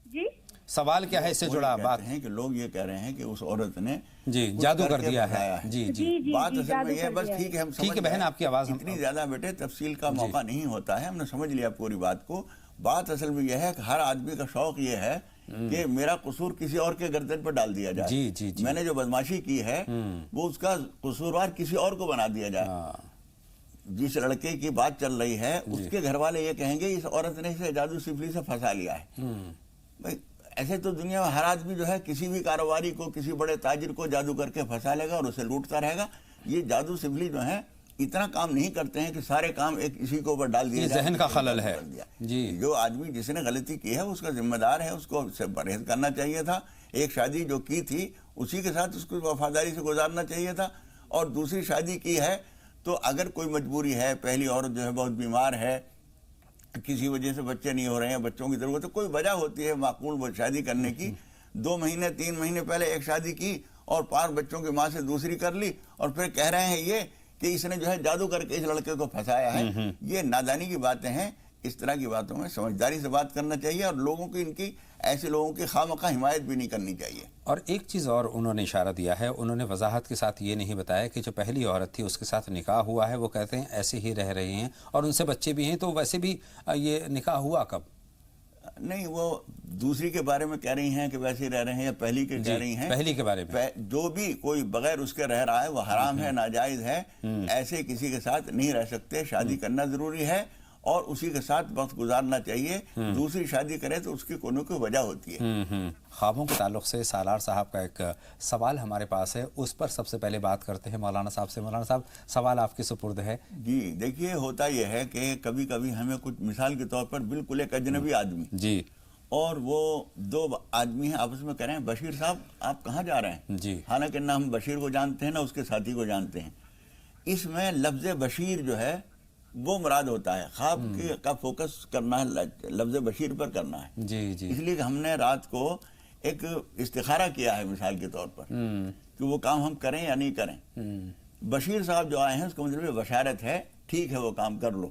جی، سوال کیا ہے اس سے جڑا؟ بات ہے کہ لوگ یہ کہہ رہے ہیں کہ اس عورت نے جادو کر دیا ہے۔ جی، بات اصل میں یہ ہے، بس ٹھیک ہے، ہم ٹھیک ہے بہن، آپ کی آواز اتنی زیادہ بیٹے تفصیل کا موقع نہیں ہوتا ہے، ہم نے سمجھ لیا پوری بات کو۔ بات اصل میں یہ ہے کہ ہر آدمی کا شوق یہ ہے کہ میرا قصور کسی اور کے گردن پر ڈال دیا جائے، میں نے جو بدماشی کی ہے وہ اس کا قصوروار کسی اور کو بنا دیا جائے۔ جس لڑکے کی بات چل رہی ہے اس کے گھر والے یہ کہیں گے اس عورت نے اسے جادو سفلی سے پھنسا لیا ہے۔ ایسے تو دنیا میں ہر آدمی جو ہے کسی بھی کاروباری کو، کسی بڑے تاجر کو جادو کر کے پھنسا لے گا اور اسے لوٹتا رہے گا۔ یہ جادو سفلی جو ہے اتنا کام نہیں کرتے ہیں کہ سارے کام ایک اسی کے اوپر ڈال دیا جائے، ذہن کا خلل ہے۔ جی، جو آدمی جس نے غلطی کی ہے اس کا ذمہ دار ہے، اس کو سے پرہیز کرنا چاہیے تھا۔ ایک شادی جو کی تھی اسی کے ساتھ اس کو وفاداری سے گزارنا چاہیے تھا، اور دوسری شادی کی ہے تو اگر کوئی مجبوری ہے، پہلی عورت جو ہے بہت بیمار ہے، کسی وجہ سے بچے نہیں ہو رہے ہیں، بچوں کی ضرورت ہے، کوئی وجہ ہوتی ہے معقول شادی کرنے کی، 2 مہینے 3 مہینے پہلے ایک شادی کی اور 5 بچوں کی ماں سے دوسری کر لی، اور پھر کہہ رہے ہیں یہ کہ اس نے جو ہے جادو کر کے اس لڑکے کو پھنسایا ہے، یہ نادانی کی باتیں ہیں. اس طرح کی باتوں میں سمجھداری سے بات کرنا چاہیے، اور لوگوں کی ایسے لوگوں کی خواہ حمایت بھی نہیں کرنی چاہیے. اور ایک چیز اور انہوں نے اشارہ دیا ہے، انہوں نے وضاحت کے ساتھ یہ نہیں بتایا کہ جو پہلی عورت تھی اس کے ساتھ نکاح ہوا ہے، وہ کہتے ہیں ایسے ہی رہ رہے ہیں اور ان سے بچے بھی ہیں، تو ویسے بھی یہ نکاح ہوا کب؟ نہیں، وہ دوسری کے بارے میں کہہ رہی ہیں کہ ویسے ہی رہ رہے ہیں، یا پہلی کے کہہ رہی ہیں؟ پہلی کے بارے میں جو بھی کوئی بغیر اس کے رہ رہا ہے وہ حرام ہے، ناجائز ہے، ایسے کسی کے ساتھ نہیں رہ سکتے. شادی کرنا ضروری ہے اور اسی کے ساتھ وقت گزارنا چاہیے. دوسری شادی کرے تو اس کی کوئی نہ کوئی وجہ ہوتی ہے. خوابوں کے تعلق سے سالار صاحب کا ایک سوال ہمارے پاس ہے، اس پر سب سے پہلے بات کرتے ہیں مولانا صاحب سے. مولانا صاحب، سوال آپ کے سپرد ہے. جی دیکھیے، ہوتا یہ ہے کہ کبھی کبھی ہمیں کچھ، مثال کے طور پر بالکل ایک اجنبی آدمی جی، اور وہ 2 آدمی ہیں، آپس میں کہہ رہے ہیں بشیر صاحب آپ کہاں جا رہے ہیں؟ جی، حالانکہ نہ ہم بشیر کو جانتے ہیں نہ اس کے ساتھی کو جانتے ہیں. اس میں لفظ بشیر جو ہے وہ مراد ہوتا ہے. خواب کا فوکس کرنا ہے لفظ بشیر پر کرنا ہے. جی جی، اس لیے کہ ہم نے رات کو ایک استخارہ کیا ہے مثال کے طور پر کہ وہ کام ہم کریں یا نہیں کریں. بشیر صاحب جو آئے ہیں اس کا مطلب بشارت ہے، ٹھیک ہے وہ کام کر لو.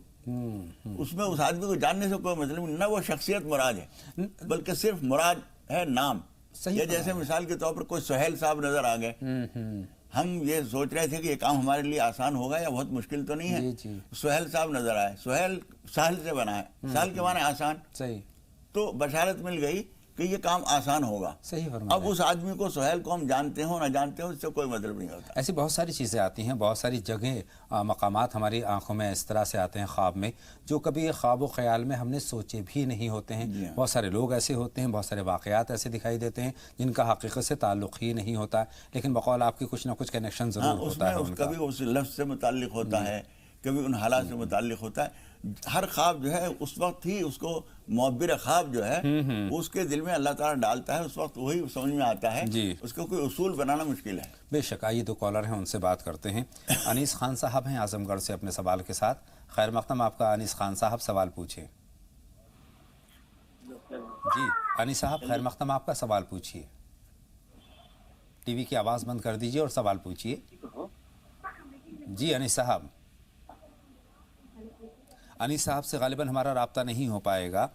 اس میں اس آدمی کو جاننے سے کوئی مطلب نہیں، نہ وہ شخصیت مراد ہے بلکہ صرف مراد ہے نام. یا جیسے مثال کے طور پر کوئی سہیل صاحب نظر آ گئے، ہم یہ سوچ رہے تھے کہ یہ کام ہمارے لیے آسان ہوگا یا بہت مشکل تو نہیں ہے. سہیل صاحب نظر آئے، سہیل سہل سے بنا ہے، سہل کے معنی آسان، صحیح، تو بشارت مل گئی کہ یہ کام آسان ہوگا. صحیح فرمایا. اب اس آدمی کو سہیل کو ہم جانتے ہوں نہ جانتے ہوں اس سے کوئی مطلب نہیں ہوتا. ایسی بہت ساری چیزیں آتی ہیں، بہت ساری جگہیں، مقامات ہماری آنکھوں میں اس طرح سے آتے ہیں خواب میں، جو کبھی خواب و خیال میں ہم نے سوچے بھی نہیں ہوتے ہیں. بہت سارے لوگ ایسے ہوتے ہیں، بہت سارے واقعات ایسے دکھائی دیتے ہیں جن کا حقیقت سے تعلق ہی نہیں ہوتا، لیکن بقول آپ کی کچھ نہ کچھ کنیکشن ضرور ہوتا ہے. کبھی اس لفظ سے متعلق ہوتا ہے، کبھی ان حالات سے متعلق ہوتا ہے. ہر خواب جو ہے اس وقت ہی اس کو معبر خواب جو ہے اس کے دل میں اللہ تعالیٰ ڈالتا ہے، اس وقت وہی سمجھ میں آتا ہے. اس کو کوئی اصول بنانا مشکل ہے. بے شک. آئیے 2 کالر ہیں، ان سے بات کرتے ہیں. انیس خان صاحب ہیں اعظم گڑھ سے اپنے سوال کے ساتھ. خیر مقدم آپ کا انیس خان صاحب، سوال پوچھیں. جی انیس صاحب، خیر مقدم آپ کا سوال پوچھیے. ٹی وی کی آواز بند کر دیجیے اور سوال پوچھیے. جی انیس صاحب. انیس صاحب سے غالباً ہمارا رابطہ نہیں ہو پائے گا.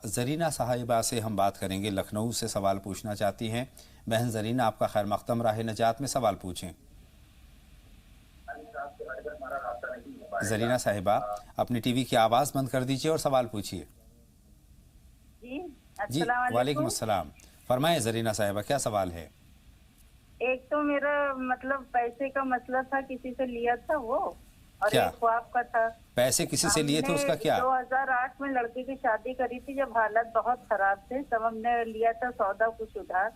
زرینہ صاحبہ سے ہم بات کریں گے، لکھنؤ سے سوال پوچھنا چاہتی ہیں. بہن زرینہ، آپ کا خیر مقدم، راہ نجات میں سوال پوچھیں. زرینہ صاحبہ، اپنی ٹی وی کی آواز بند کر دیجیے اور سوال پوچھیے. جی وعلیکم السلام. فرمائیں زرینہ صاحبہ، کیا سوال ہے؟ ایک تو میرا مطلب پیسے کا مسئلہ تھا، کسی سے لیا تھا وہ، اور ایک خواب کا تھا. پیسے کسی سے لیے تھے، اس کا کیا؟ 2008 میں لڑکی کی شادی کری تھی جب حالت بہت خراب تھے، سب ہم نے لیا تھا سودا کچھ ادھار،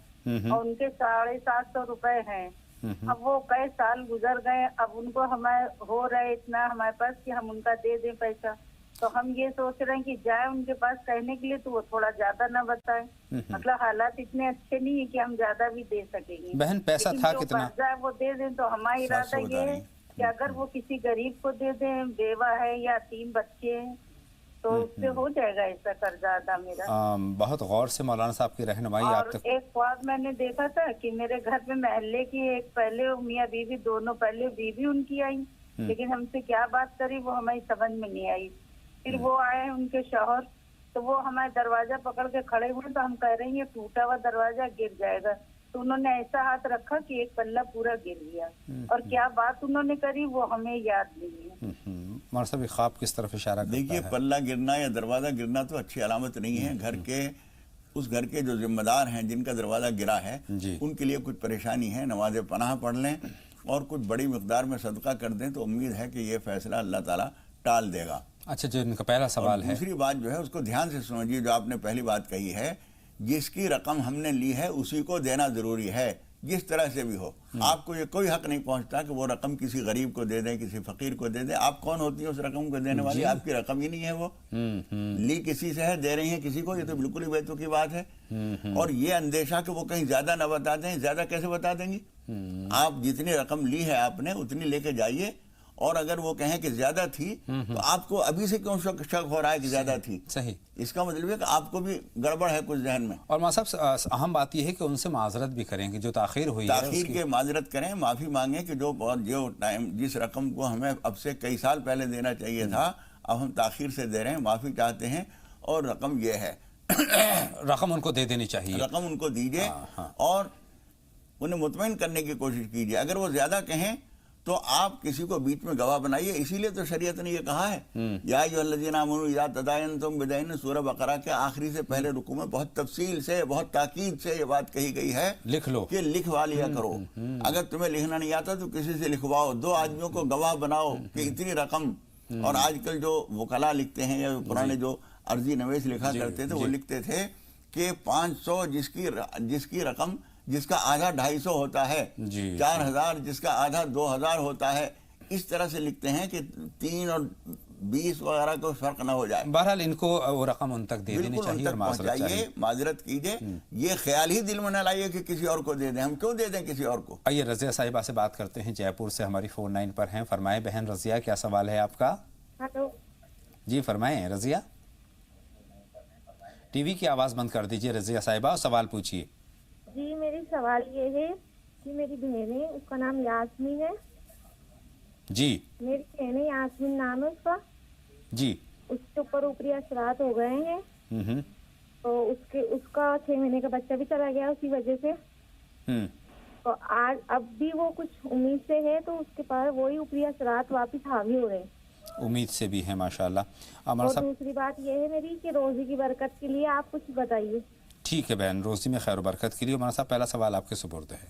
اور ان کے 750 روپے ہیں. اب وہ کئی سال گزر گئے، اب ان کو ہمیں ہو رہے اتنا ہمارے پاس کہ ہم ان کا دے دیں پیسہ. تو ہم یہ سوچ رہے ہیں کہ جائیں ان کے پاس کہنے کے لیے تو وہ تھوڑا زیادہ نہ بتائیں. مطلب حالات اتنے اچھے نہیں ہیں کہ ہم زیادہ بھی دے سکیں گے. بہن پیسہ تھا کتنا؟ وہ دے دیں. تو ہمارا ارادہ یہ ہے کہ اگر وہ کسی غریب کو دے دیں، بیوہ ہے یا 3 بچے ہیں، تو اس سے ہو جائے گا ایسا قرضہ ادا میرا. بہت غور سے مولانا صاحب کی رہنمائی آپ تک. ایک خواب میں نے دیکھا تھا کہ میرے گھر میں محلے کی ایک پہلے میاں بیوی دونوں، پہلے بیوی ان کی آئی، لیکن ہم سے کیا بات کری وہ ہماری سمجھ میں نہیں آئی. پھر وہ آئے ان کے شوہر، تو وہ ہمارے دروازہ پکڑ کے کھڑے ہوئے، تو ہم کہہ رہے ہیں یہ ٹوٹا ہوا دروازہ گر جائے گا. تو انہوں نے ایسا ہاتھ رکھا کہ ایک پلہ پورا گر گیا، اور کیا بات انہوں نے کری وہ ہمیں یاد نہیں ہے. مولانا صاحب خواب کس طرف اشارہ کرتا ہے؟ دیکھیے، پلہ گرنا یا دروازہ گرنا تو اچھی علامت نہیں ہے. اس گھر کے جو ذمہ دار ہیں جن کا دروازہ گرا ہے ان کے لیے کچھ پریشانی ہے. نماز پناہ پڑھ لیں اور کچھ بڑی مقدار میں صدقہ کر دیں تو امید ہے کہ یہ فیصلہ اللہ تعالیٰ ٹال دے گا. اچھا، جو ان کا پہلا سوال ہے. دوسری بات جو ہے اس کو دھیان سے سمجھیے، جو آپ نے پہلی بات کہی ہے، جس کی رقم ہم نے لی ہے اسی کو دینا ضروری ہے، جس طرح سے بھی ہو. آپ کو یہ کوئی حق نہیں پہنچتا کہ وہ رقم کسی غریب کو دے دیں، کسی فقیر کو دے دیں. آپ کون ہوتی ہیں اس رقم کو دینے والی؟ آپ کی رقم ہی نہیں ہے. وہ لی کسی سے ہے، دے رہی ہیں کسی کو، یہ تو بالکل ہی بیتو کی بات ہے. اور یہ اندیشہ کہ وہ کہیں زیادہ نہ بتا دیں، زیادہ کیسے بتا دیں گی؟ آپ جتنی رقم لی ہے آپ نے اتنی لے کے جائیے، اور اگر وہ کہیں کہ زیادہ تھی تو آپ کو ابھی سے کیوں شک ہو رہا ہے کہ زیادہ تھی؟ صحیح، اس کا مطلب ہے کہ آپ کو بھی گڑبڑ ہے کچھ ذہن میں. اور ماں صاحب اہم بات یہ ہے کہ ان سے معذرت بھی کریں کہ جو تاخیر ہوئی ہے تاخیر کے معذرت کریں، معافی مانگیں کہ جو ٹائم جس رقم کو ہمیں اب سے کئی سال پہلے دینا چاہیے تھا اب ہم تاخیر سے دے رہے ہیں، معافی چاہتے ہیں، اور رقم یہ ہے. رقم ان کو دے دینی چاہیے، رقم ان کو دیجئے اور انہیں مطمئن کرنے کی کوشش کیجئے. اگر وہ زیادہ کہیں تو آپ کسی کو بیچ میں گواہ بنائیے. اسی لیے تو شریعت نے یہ کہا ہے یا ایھا الذین آمنوا اذا تداینتم بدین، سورہ بقرہ کے آخری سے پہلے رکوع میں بہت تفصیل سے بہت تاکید سے یہ بات کہی گئی ہے لکھ لو کہ لکھوا لیا کرو. اگر تمہیں لکھنا نہیں آتا تو کسی سے لکھواؤ، 2 آدمیوں کو گواہ بناؤ کہ اتنی رقم. اور آج کل جو وکلا لکھتے ہیں یا پرانے جو عرضی نویس لکھا کرتے تھے وہ لکھتے تھے کہ 500 جس کی رقم جس کا آدھا 250 ہوتا ہے، 4000 جس کا آدھا 2000 ہوتا ہے. اس طرح سے لکھتے ہیں کہ 3 اور 20 وغیرہ کو فرق نہ ہو جائے. بہرحال ان کو وہ رقم ان تک دے دینی چاہیے اور معذرت چاہیے. معذرت کیجئے، یہ خیال ہی دل میں نہ لائیے کہ کسی اور کو دے دیں. ہم کیوں دے دیں کسی اور کو؟ آئیے رضیہ صاحبہ سے بات کرتے ہیں، جے پور سے ہماری فون لائن پر ہیں. فرمائیں بہن رضیہ، کیا سوال ہے آپ کا؟ ہلو جی فرمائیں رضیہ. ٹی وی کی آواز بند کر دیجئے رضیہ صاحبہ اور سوال پوچھیے. جی میری سوال یہ ہے کہ میری بہن ہے، اس کا نام یاسمین ہے. جی میری بہن ہے، یاسمین نام ہے اس کا. جی اس کے اوپر اوپری اثرات ہو گئے ہیں تو اس کا 6 مہینے کا بچہ بھی چلا گیا اسی وجہ سے. تو آج اب بھی وہ کچھ امید سے ہے تو اس کے پاس وہی اوپری اثرات واپس حاوی ہو رہے ہیں. امید سے بھی ہے ماشاءاللہ. اور دوسری بات یہ ہے میری کہ روزی کی برکت کے لیے آپ کچھ بتائیے. ٹھیک ہے بہن، روزی میں خیر و برکت کے لیے مولانا صاحب پہلا سوال آپ کے سپرد ہے.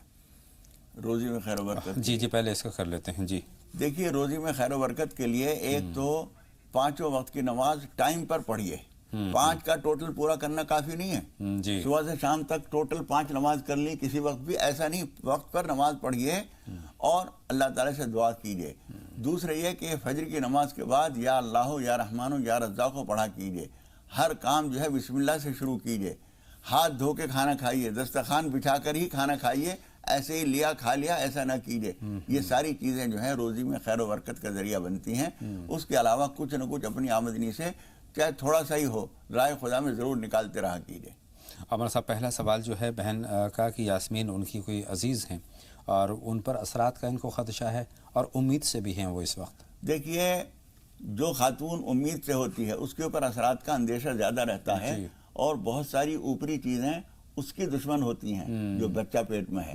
روزی میں خیر و برکت، جی پہلے اس کا کر لیتے ہیں. جی دیکھیے، روزی میں خیر و برکت کے لیے ایک تو 5 وقت کی نماز ٹائم پر پڑھیے. 5 کا ٹوٹل پورا کرنا کافی نہیں ہے. صبح سے شام تک ٹوٹل 5 نماز کر لی، کسی وقت بھی ایسا نہیں. وقت پر نماز پڑھیے اور اللہ تعالیٰ سے دعا کیجئے. دوسرا یہ کہ فجر کی نماز کے بعد یا اللہ یا رحمان یا رزاق کو پڑھا کیجئے. ہر کام جو ہے بسم اللہ سے شروع کیجئے. ہاتھ دھو کے کھانا کھائیے، دسترخوان بچھا کر ہی کھانا کھائیے. ایسے ہی لیا کھا لیا ایسا نہ کیجئے. یہ ساری چیزیں جو ہیں روزی میں خیر و برکت کا ذریعہ بنتی ہیں. اس کے علاوہ کچھ نہ کچھ اپنی آمدنی سے چاہے تھوڑا سا ہی ہو رائے خدا میں ضرور نکالتے رہا کیجئے. عمر صاحب پہلا سوال جو ہے بہن کا کہ یاسمین ان کی کوئی عزیز ہیں اور ان پر اثرات کا ان کو خدشہ ہے اور امید سے بھی ہیں وہ اس وقت. دیکھیے، جو خاتون امید سے ہوتی ہے اس کے اوپر اثرات کا اندیشہ زیادہ رہتا ہے اور بہت ساری اوپری چیزیں اس کی دشمن ہوتی ہیں جو بچہ پیٹ میں ہے.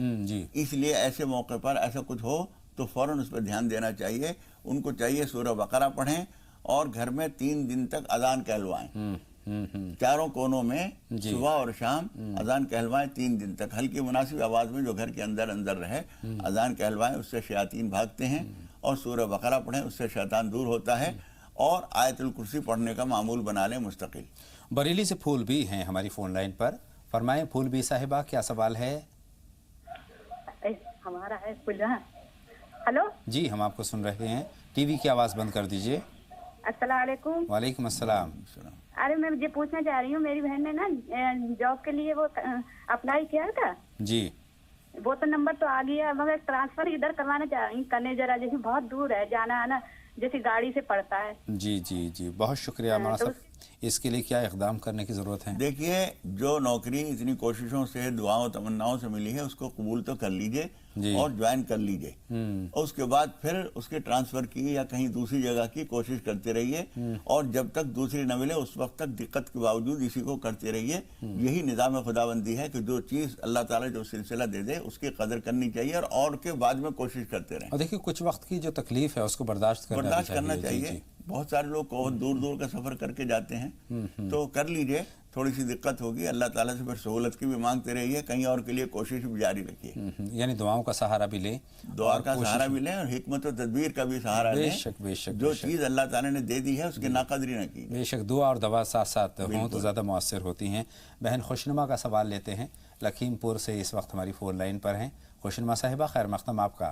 اس لیے ایسے موقع پر ایسا کچھ ہو تو فوراً اس پر دھیان دینا چاہیے. ان کو چاہیے سورہ بقرہ پڑھیں اور گھر میں 3 دن تک اذان کہلوائیں. چاروں کونوں میں صبح اور شام اذان کہلوائیں 3 دن تک. ہلکی مناسب آواز میں جو گھر کے اندر رہے اذان کہلوائیں. اس سے شیاطین بھاگتے ہیں. اور سورہ بقرہ پڑھیں، اس سے شیطان دور ہوتا ہے. اور آیت الکرسی پڑھنے کا معمول بنا لیں مستقل. بریلی سے پھول بھی ہیں ہماری فون لائن پر. فرمائیں پھول بھی صاحبہ، کیا سوال ہے؟ ہمارا ہے ہلو جی ہم آپ کو سن رہے ہیں. ٹی وی کی آواز بند کر دیجئے. السلام علیکم. وعلیکم السلام. ارے میں یہ پوچھنا چاہ رہی ہوں، میری بہن نے نا جاب کے لیے وہ اپلائی کیا تھا. جی وہ تو نمبر تو آ گیا مگر ٹرانسفر ادھر کروانا چاہ رہی ہوں، کرنے ذرا جیسے بہت دور ہے جانا آنا، جیسے گاڑی سے پڑتا ہے. جی بہت شکریہ مولانا صاحب. اس کے لیے کیا اقدام کرنے کی ضرورت ہے؟ دیکھیے، جو نوکری اتنی کوششوں سے دعاؤں تمناؤں سے ملی ہے اس کو قبول تو کر لیجئے اور جوائن کر لیجئے. اور اس کے بعد پھر اس کے ٹرانسفر کی یا کہیں دوسری جگہ کی کوشش کرتے رہیے. اور جب تک دوسری نہ ملے اس وقت تک دقت کے باوجود اسی کو کرتے رہیے. یہی نظام خداوندی ہے کہ جو چیز اللہ تعالیٰ جو سلسلہ دے دے اس کی قدر کرنی چاہیے اور کے بعد میں کوشش کرتے رہیں. اور دیکھیے کچھ وقت کی جو تکلیف ہے اس کو برداشت کرنا چاہیے. بہت سارے لوگ بہت دور کا سفر کر کے جاتے ہیں تو کر لیجئے. تھوڑی سی دقت ہوگی، اللہ تعالیٰ سے پھر سہولت کی بھی مانگتے رہیے. کہیں اور کے لیے کوشش بھی جاری رکھیے. یعنی دعاؤں کا سہارا بھی لیں، دعا کا سہارا بھی لیں اور حکمت و تدبیر کا بھی سہارا لیں. بے شک جو چیز اللہ تعالیٰ نے دے دی ہے اس کی ناقدری نہ کی. بے شک دعا اور دوا ساتھ ہوں تو زیادہ مؤثر ہوتی ہیں. بہن خوشنما کا سوال لیتے ہیں، لکھیم پور سے اس وقت ہماری فون لائن پر ہیں. خوشنما صاحبہ خیر مقدم آپ کا.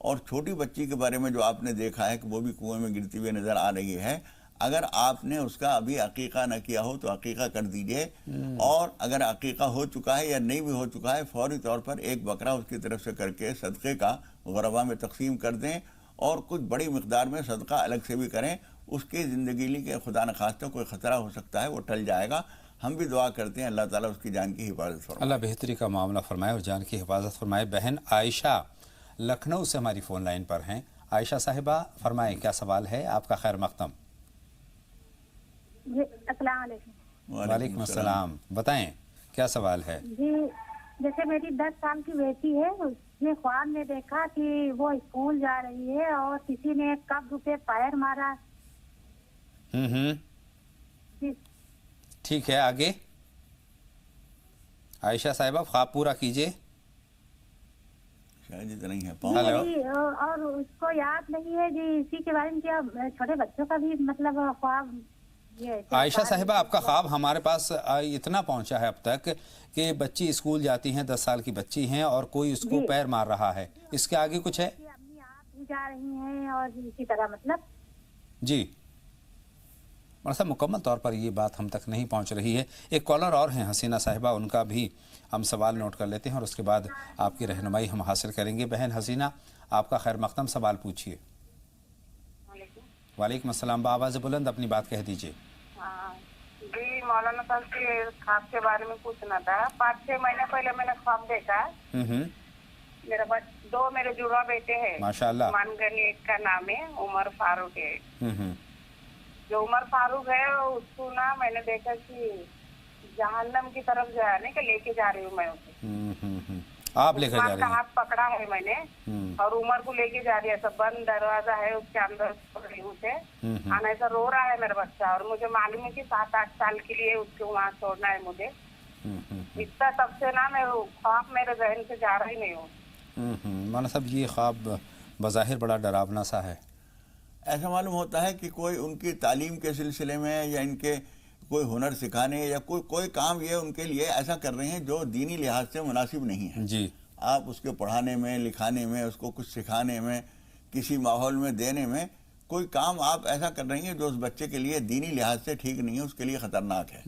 اور چھوٹی بچی کے بارے میں جو آپ نے دیکھا ہے کہ وہ بھی کنویں میں گرتی ہوئی نظر آ رہی ہے، اگر آپ نے اس کا ابھی عقیقہ نہ کیا ہو تو عقیقہ کر دیجئے، اور اگر عقیقہ ہو چکا ہے یا نہیں بھی ہو چکا ہے فوری طور پر ایک بکرا اس کی طرف سے کر کے صدقے کا غربا میں تقسیم کر دیں، اور کچھ بڑی مقدار میں صدقہ الگ سے بھی کریں. اس کی زندگی لی کہ خدا نخواستہ کوئی خطرہ ہو سکتا ہے وہ ٹل جائے گا. ہم بھی دعا کرتے ہیں اللہ تعالیٰ اس کی جان کی حفاظت فرمائے. اللہ بہتری کا معاملہ فرمائے اور جان کی حفاظت فرمائے. بہن عائشہ لکھنؤ سے ہماری فون لائن پر ہیں. عائشہ صاحبہ فرمائیں کیا سوال ہے آپ کا؟ خیر مقدم. جی السلام علیکم. وعلیکم السلام. بتائیں کیا سوال ہے؟ جی جیسے میری 10 سال کی بیٹی ہے، اس نے خواب میں دیکھا کہ وہ اسکول جا رہی ہے اور کسی نے قبض پہ پیر مارا. جی ٹھیک ہے، آگے عائشہ صاحبہ خواب پورا کیجئے. شاید اتنا ہی ہے. اور اس کو یاد نہیں ہے جی اسی کے بارے میں. کیا چھوٹے بچوں کا بھی مطلب خواب؟ عائشہ صاحبہ آپ کا خواب ہمارے پاس اتنا پہنچا ہے اب تک کہ بچی اسکول جاتی ہیں، 10 سال کی بچی ہیں اور کوئی اس کو پیر مار رہا ہے. اس کے آگے کچھ ہے؟ امی آپ بھی جا رہی ہیں اور اسی طرح مطلب. جی مطلب مکمل طور پر یہ بات ہم تک نہیں پہنچ رہی ہے. ایک کالر اور ہیں حسینہ صاحبہ، ان کا بھی ہم سوال نوٹ کر لیتے ہیں اور اس کے بعد آپ کی رہنمائی ہم حاصل کریں گے. بہن حسینہ آپ کا خیر مقدم، سوال پوچھیے. وعلیکم السلام. بآواز بلند اپنی بات کہہ دیجیے. جی مولانا صاحب کے خواب کے بارے میں پوچھنا تھا. 5-6 مہینے پہلے میں نے خواب دیکھا. دو میرے جڑواں بیٹے ہیں ماشاءاللہ. مانگنی ایک کا نام ہے، عمر فاروق ہے. جو عمر فاروق ہے اس کو نا میں نے دیکھا کہ جہنم کی طرف جانے کے لے کے جا رہی ہوں میں اسے. آپ لے کر جا رہی ہیں؟ ہاتھ پکڑا ہے میں نے اور عمر کو لے کے جا رہی ہے. سب بند دروازہ ہے اس کے اندر پکڑی ہوں سے. ایسا رو رہا ہے میرا بچہ اور مجھے معلوم ہے کہ 7-8 سال کے لیے اس کو وہاں چھوڑنا ہے مجھے. اتنا تب سے نا میں خواب میرے ذہن سے جا رہی نہیں ہوں. مولانا صاحب یہ خواب بظاہر بڑا ڈراونا سا ہے. ایسا معلوم ہوتا ہے کہ کوئی ان کی تعلیم کے سلسلے میں یا ان کے کوئی ہنر سکھانے یا کوئی کام یہ ان کے لیے ایسا کر رہے ہیں جو دینی لحاظ سے مناسب نہیں ہے. جی آپ اس کے پڑھانے میں، لکھانے میں، اس کو کچھ سکھانے میں، کسی ماحول میں دینے میں کوئی کام آپ ایسا کر رہی ہیں جو اس بچے کے لیے دینی لحاظ سے ٹھیک نہیں ہے، اس کے لیے خطرناک ہے.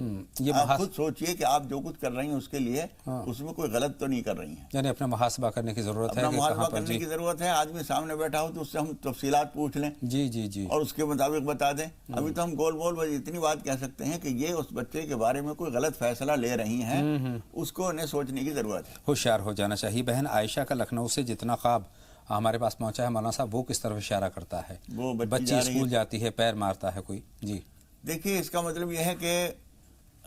آپ خود سوچئے کہ آپ جو کچھ کر رہی ہیں اس کے لیے اس میں کوئی غلط تو نہیں کر رہی ہیں. یعنی اپنا محاسبہ کرنے کی ضرورت ہے. اپنا محاسبہ کرنے کی ضرورت ہے. آدمی سامنے بیٹھا ہو تو اس سے ہم تفصیلات پوچھ لیں جی جی جی اور اس کے مطابق بتا دیں. ابھی تو ہم گول بول بس اتنی بات کہہ سکتے ہیں کہ یہ اس بچے کے بارے میں کوئی غلط فیصلہ لے رہی ہیں، اس کو انہیں سوچنے کی ضرورت ہے. ہوشیار ہو جانا چاہیے. بہن عائشہ کا لکھنؤ سے جتنا خواب ہمارے پاس پہنچا ہے مولانا صاحب وہ کس طرف اشارہ کرتا ہے؟ وہ بچی اسکول جاتی ہے، پیر مارتا ہے کوئی. جی دیکھیے اس کا مطلب یہ ہے کہ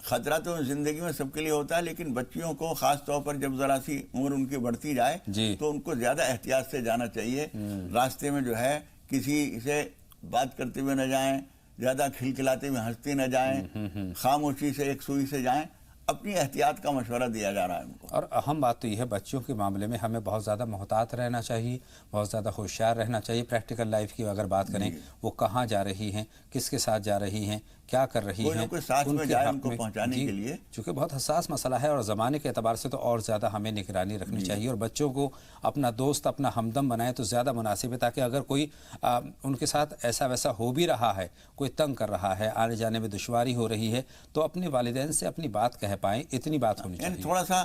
خطرہ تو زندگی میں سب کے لیے ہوتا ہے، لیکن بچیوں کو خاص طور پر جب ذرا سی عمر ان کی بڑھتی جائے تو ان کو زیادہ احتیاط سے جانا چاہیے. راستے میں جو ہے کسی سے بات کرتے ہوئے نہ جائیں، زیادہ کھلکھلاتے ہوئے ہنستے نہ جائیں، خاموشی سے ایک سوئی سے جائیں. اپنی احتیاط کا مشورہ دیا جا رہا ہے ان کو. اور اہم بات تو یہ ہے بچوں کے معاملے میں ہمیں بہت زیادہ محتاط رہنا چاہیے، بہت زیادہ ہوشیار رہنا چاہیے. پریکٹیکل لائف کی اگر بات کریں وہ کہاں جا رہی ہیں، کس کے ساتھ جا رہی ہیں، کیا کر رہی ہیں، ان کے حق میں پہنچانے کے لیے چونکہ بہت حساس مسئلہ ہے اور زمانے کے اعتبار سے تو اور زیادہ ہمیں نگرانی رکھنی چاہیے. اور بچوں کو اپنا دوست، اپنا ہمدم بنائے تو زیادہ مناسب ہے، تاکہ اگر کوئی ان کے ساتھ ایسا ویسا ہو بھی رہا ہے، کوئی تنگ کر رہا ہے، آنے جانے میں دشواری ہو رہی ہے تو اپنے والدین سے اپنی بات کہہ پائیں. اتنی بات ہونی چاہیے. تھوڑا سا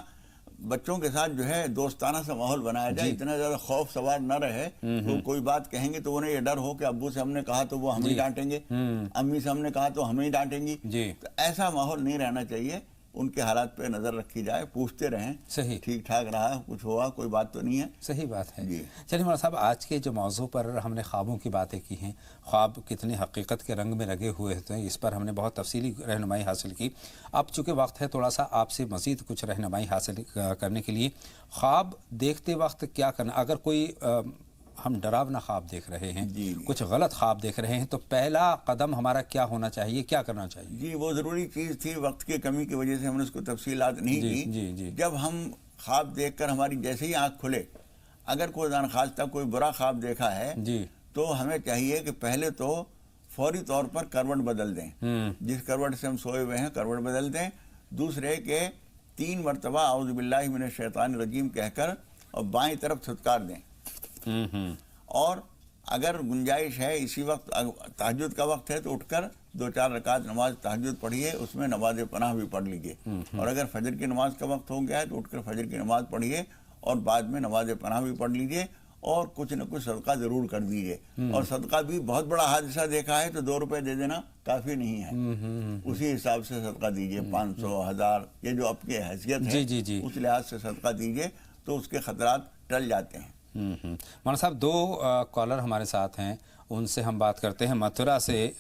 بچوں کے ساتھ جو ہے دوستانہ سا ماحول بنایا جائے. اتنا زیادہ خوف سوار نہ رہے. تو کوئی بات کہیں گے تو انہیں یہ ڈر ہو کہ ابو سے ہم نے کہا تو وہ ہمیں ڈانٹیں گے، امی سے ہم نے کہا تو ہمیں ہی ڈانٹیں گی. تو ایسا ماحول نہیں رہنا چاہیے. ان کے حالات پہ نظر رکھی جائے، پوچھتے رہیں صحیح ٹھیک ٹھاک رہا، کچھ ہوا، کوئی بات تو نہیں ہے. صحیح بات ہے. چلیے مولانا صاحب آج کے جو موضوع پر ہم نے خوابوں کی باتیں کی ہیں، خواب کتنے حقیقت کے رنگ میں لگے ہوئے ہوتے ہیں، اس پر ہم نے بہت تفصیلی رہنمائی حاصل کی. اب چونکہ وقت ہے تھوڑا سا آپ سے مزید کچھ رہنمائی حاصل کرنے کے لیے، خواب دیکھتے وقت کیا کرنا؟ اگر کوئی ہم ڈراونا خواب دیکھ رہے ہیں، کچھ غلط خواب دیکھ رہے ہیں تو پہلا قدم ہمارا کیا ہونا چاہیے، کیا کرنا چاہیے؟ جی وہ ضروری چیز تھی، وقت کی کمی کی وجہ سے ہم نے اس کو تفصیلات نہیں کی. جب ہم خواب دیکھ کر ہماری جیسے ہی آنکھ کھلے اگر کوئی ناخواستہ کوئی برا خواب دیکھا ہے تو ہمیں چاہیے کہ پہلے تو فوری طور پر کروٹ بدل دیں. جس کروٹ سے ہم سوئے ہوئے ہیں کروٹ بدل دیں. دوسرے کہ 3 مرتبہ اعوذ باللہ من الشیطان الرجیم کہہ کر اور بائیں طرف چھٹکار دیں. اور اگر گنجائش ہے اسی وقت تہجد کا وقت ہے تو اٹھ کر 2-4 رکعت نماز تہجد پڑھیے، اس میں نماز پناہ بھی پڑھ لیجیے، اور اگر فجر کی نماز کا وقت ہو گیا ہے تو اٹھ کر فجر کی نماز پڑھیے اور بعد میں نماز پناہ بھی پڑھ لیجیے، اور کچھ نہ کچھ صدقہ ضرور کر دیجیے. اور صدقہ بھی بہت بڑا حادثہ دیکھا ہے تو 2 روپے دے دینا کافی نہیں ہے، اسی حساب سے صدقہ دیجیے، 500 1000 یہ جو آپ کی حیثیت ہے اس لحاظ سے صدقہ دیجیے تو اس کے خطرات ٹل جاتے ہیں. مولانا صاحب 2 کالر ہمارے ساتھ ہیں، ان سے ہم بات کرتے ہیں. متھرا سے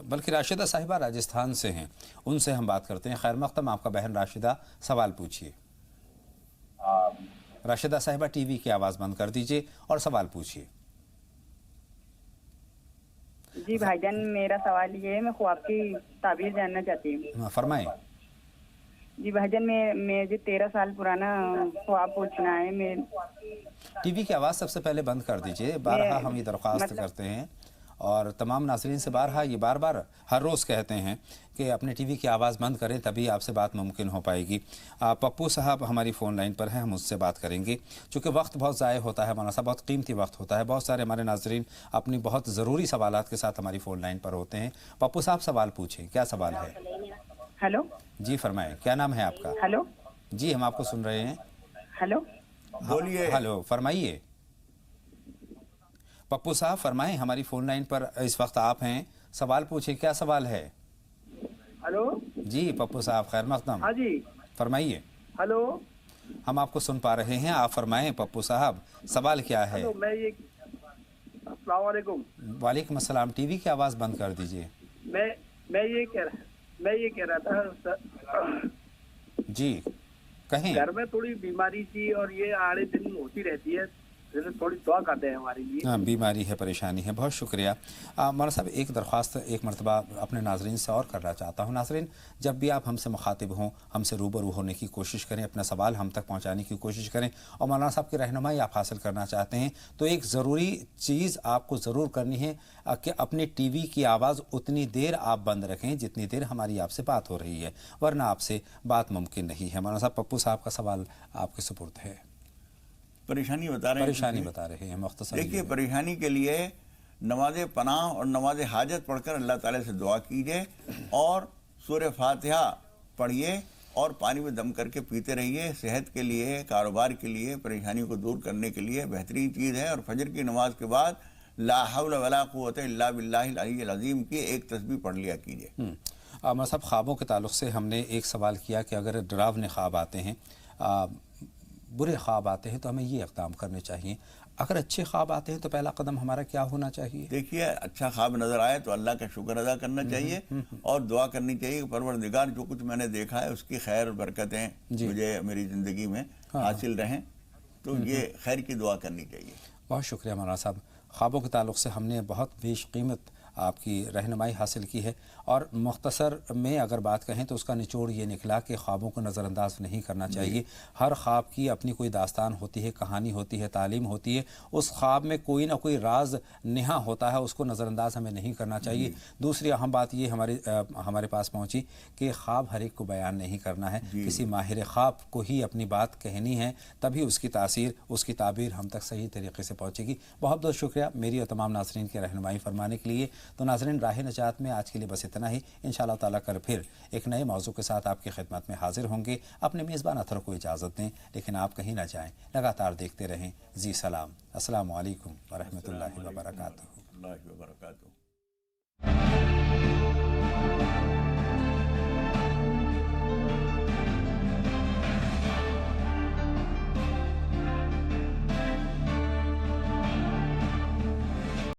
بلکہ راشدہ صاحبہ راجستھان سے ہیں، ان سے ہم بات کرتے ہیں. خیر مقدم آپ کا بہن راشدہ، سوال پوچھیے. راشدہ صاحبہ ٹی وی کی آواز بند کر دیجئے اور سوال پوچھیے. جی بھائی جان، میرا سوال یہ ہے، میں خواب کی تعبیر جاننا چاہتی ہوں. فرمائیں. جی بھائی جان، میں 13 سال پرانا خواب پوچھنا ہے. میں ٹی وی کی آواز سب سے پہلے بند کر دیجئے. بارہا ہم یہ درخواست کرتے ہیں اور تمام ناظرین سے بارہا یہ بار بار ہر روز کہتے ہیں کہ اپنے ٹی وی کی آواز بند کریں، تبھی آپ سے بات ممکن ہو پائے گی. پپو صاحب ہماری فون لائن پر ہیں، ہم اس سے بات کریں گے. چونکہ وقت بہت ضائع ہوتا ہے مولانا صاحب، بہت قیمتی وقت ہوتا ہے. بہت سارے ہمارے ناظرین اپنی بہت ضروری سوالات کے ساتھ ہماری فون لائن پر ہوتے ہیں. پپو صاحب سوال پوچھیں، کیا سوال ہے؟ ہیلو جی فرمائیں، کیا نام ہے آپ کا؟ ہیلو جی ہم آپ کو سن رہے ہیں. ہیلو بولیے. ہیلو فرمائیے. پپو صاحب فرمائیں، ہماری فون لائن پر اس وقت آپ ہیں، سوال پوچھیں، کیا سوال ہے؟ ہلو جی پپو صاحب خیر مقدم. ہاں جی فرمائیے. ہلو ہم آپ کو سن پا رہے ہیں، آپ فرمائیں پپو صاحب، سوال کیا ہے؟ السلام علیکم. وعلیکم السلام. ٹی وی کی آواز بند کر دیجئے. میں یہ کہہ رہا تھا جی کہیں. گھر میں تھوڑی بیماری تھی اور یہ آڑے دن ہوتی رہتی ہے، تھوڑی دعا کرتے ہیں ہمارے لیے. بیماری ہے، پریشانی ہے. بہت شکریہ. مولانا صاحب ایک درخواست ایک مرتبہ اپنے ناظرین سے اور کرنا چاہتا ہوں. ناظرین جب بھی آپ ہم سے مخاطب ہوں، ہم سے روبرو ہونے کی کوشش کریں، اپنا سوال ہم تک پہنچانے کی کوشش کریں، اور مولانا صاحب کی رہنمائی آپ حاصل کرنا چاہتے ہیں تو ایک ضروری چیز آپ کو ضرور کرنی ہے کہ اپنے ٹی وی کی آواز اتنی دیر آپ بند رکھیں جتنی دیر ہماری آپ سے بات ہو رہی ہے، ورنہ آپ سے بات ممکن نہیں ہے. مولانا صاحب پپو صاحب کا سوال آپ کے سپرد ہے. پریشانی بتا رہے ہیں مختصر. دیکھیے، پریشانی کے لیے نماز پناہ اور نماز حاجت پڑھ کر اللہ تعالیٰ سے دعا کیجیے اور سورہ فاتحہ پڑھیے اور پانی میں دم کر کے پیتے رہیے. صحت کے لیے، کاروبار کے لیے، پریشانی کو دور کرنے کے لیے بہترین چیز ہے. اور فجر کی نماز کے بعد لا حول ولا قوت الا باللہ العلی العظیم کی ایک تسبیح پڑھ لیا کیجیے. مطلب خوابوں کے تعلق سے ہم نے ایک سوال کیا کہ اگر ڈراونے خواب آتے ہیں، برے خواب آتے ہیں تو ہمیں یہ اقدام کرنے چاہیے. اگر اچھے خواب آتے ہیں تو پہلا قدم ہمارا کیا ہونا چاہیے؟ دیکھیے، اچھا خواب نظر آئے تو اللہ کا شکر ادا کرنا چاہیے اور دعا کرنی چاہیے کہ پروردگار جو کچھ میں نے دیکھا ہے اس کی خیر اور برکتیں مجھے میری زندگی میں حاصل رہیں، تو یہ خیر کی دعا کرنی چاہیے. بہت شکریہ مولانا صاحب. خوابوں کے تعلق سے ہم نے بہت بیش قیمت آپ کی رہنمائی حاصل کی ہے، اور مختصر میں اگر بات کہیں تو اس کا نچوڑ یہ نکلا کہ خوابوں کو نظر انداز نہیں کرنا چاہیے. ہر خواب کی اپنی کوئی داستان ہوتی ہے، کہانی ہوتی ہے، تعلیم ہوتی ہے. اس خواب میں کوئی نہ کوئی راز نہا ہوتا ہے، اس کو نظر انداز ہمیں نہیں کرنا چاہیے. دوسری اہم بات یہ ہمارے پاس پہنچی کہ خواب ہر ایک کو بیان نہیں کرنا ہے. کسی ماہر خواب کو ہی اپنی بات کہنی ہے، تبھی اس کی تاثیر، اس کی تعبیر ہم تک صحیح طریقے سے پہنچے گی. بہت بہت شکریہ میری اور تمام ناظرین کی رہنمائی فرمانے کے لیے. تو ناظرین، راہ نجات میں آج کے لیے بس اتنا ہی. انشاءاللہ تعالیٰ کل پھر ایک نئے موضوع کے ساتھ آپ کی خدمت میں حاضر ہوں گے. اپنے میزبان اطہر کو اجازت دیں، لیکن آپ کہیں نہ جائیں، لگاتار دیکھتے رہیں زی سلام. السلام علیکم ورحمۃ اللہ وبرکاتہ.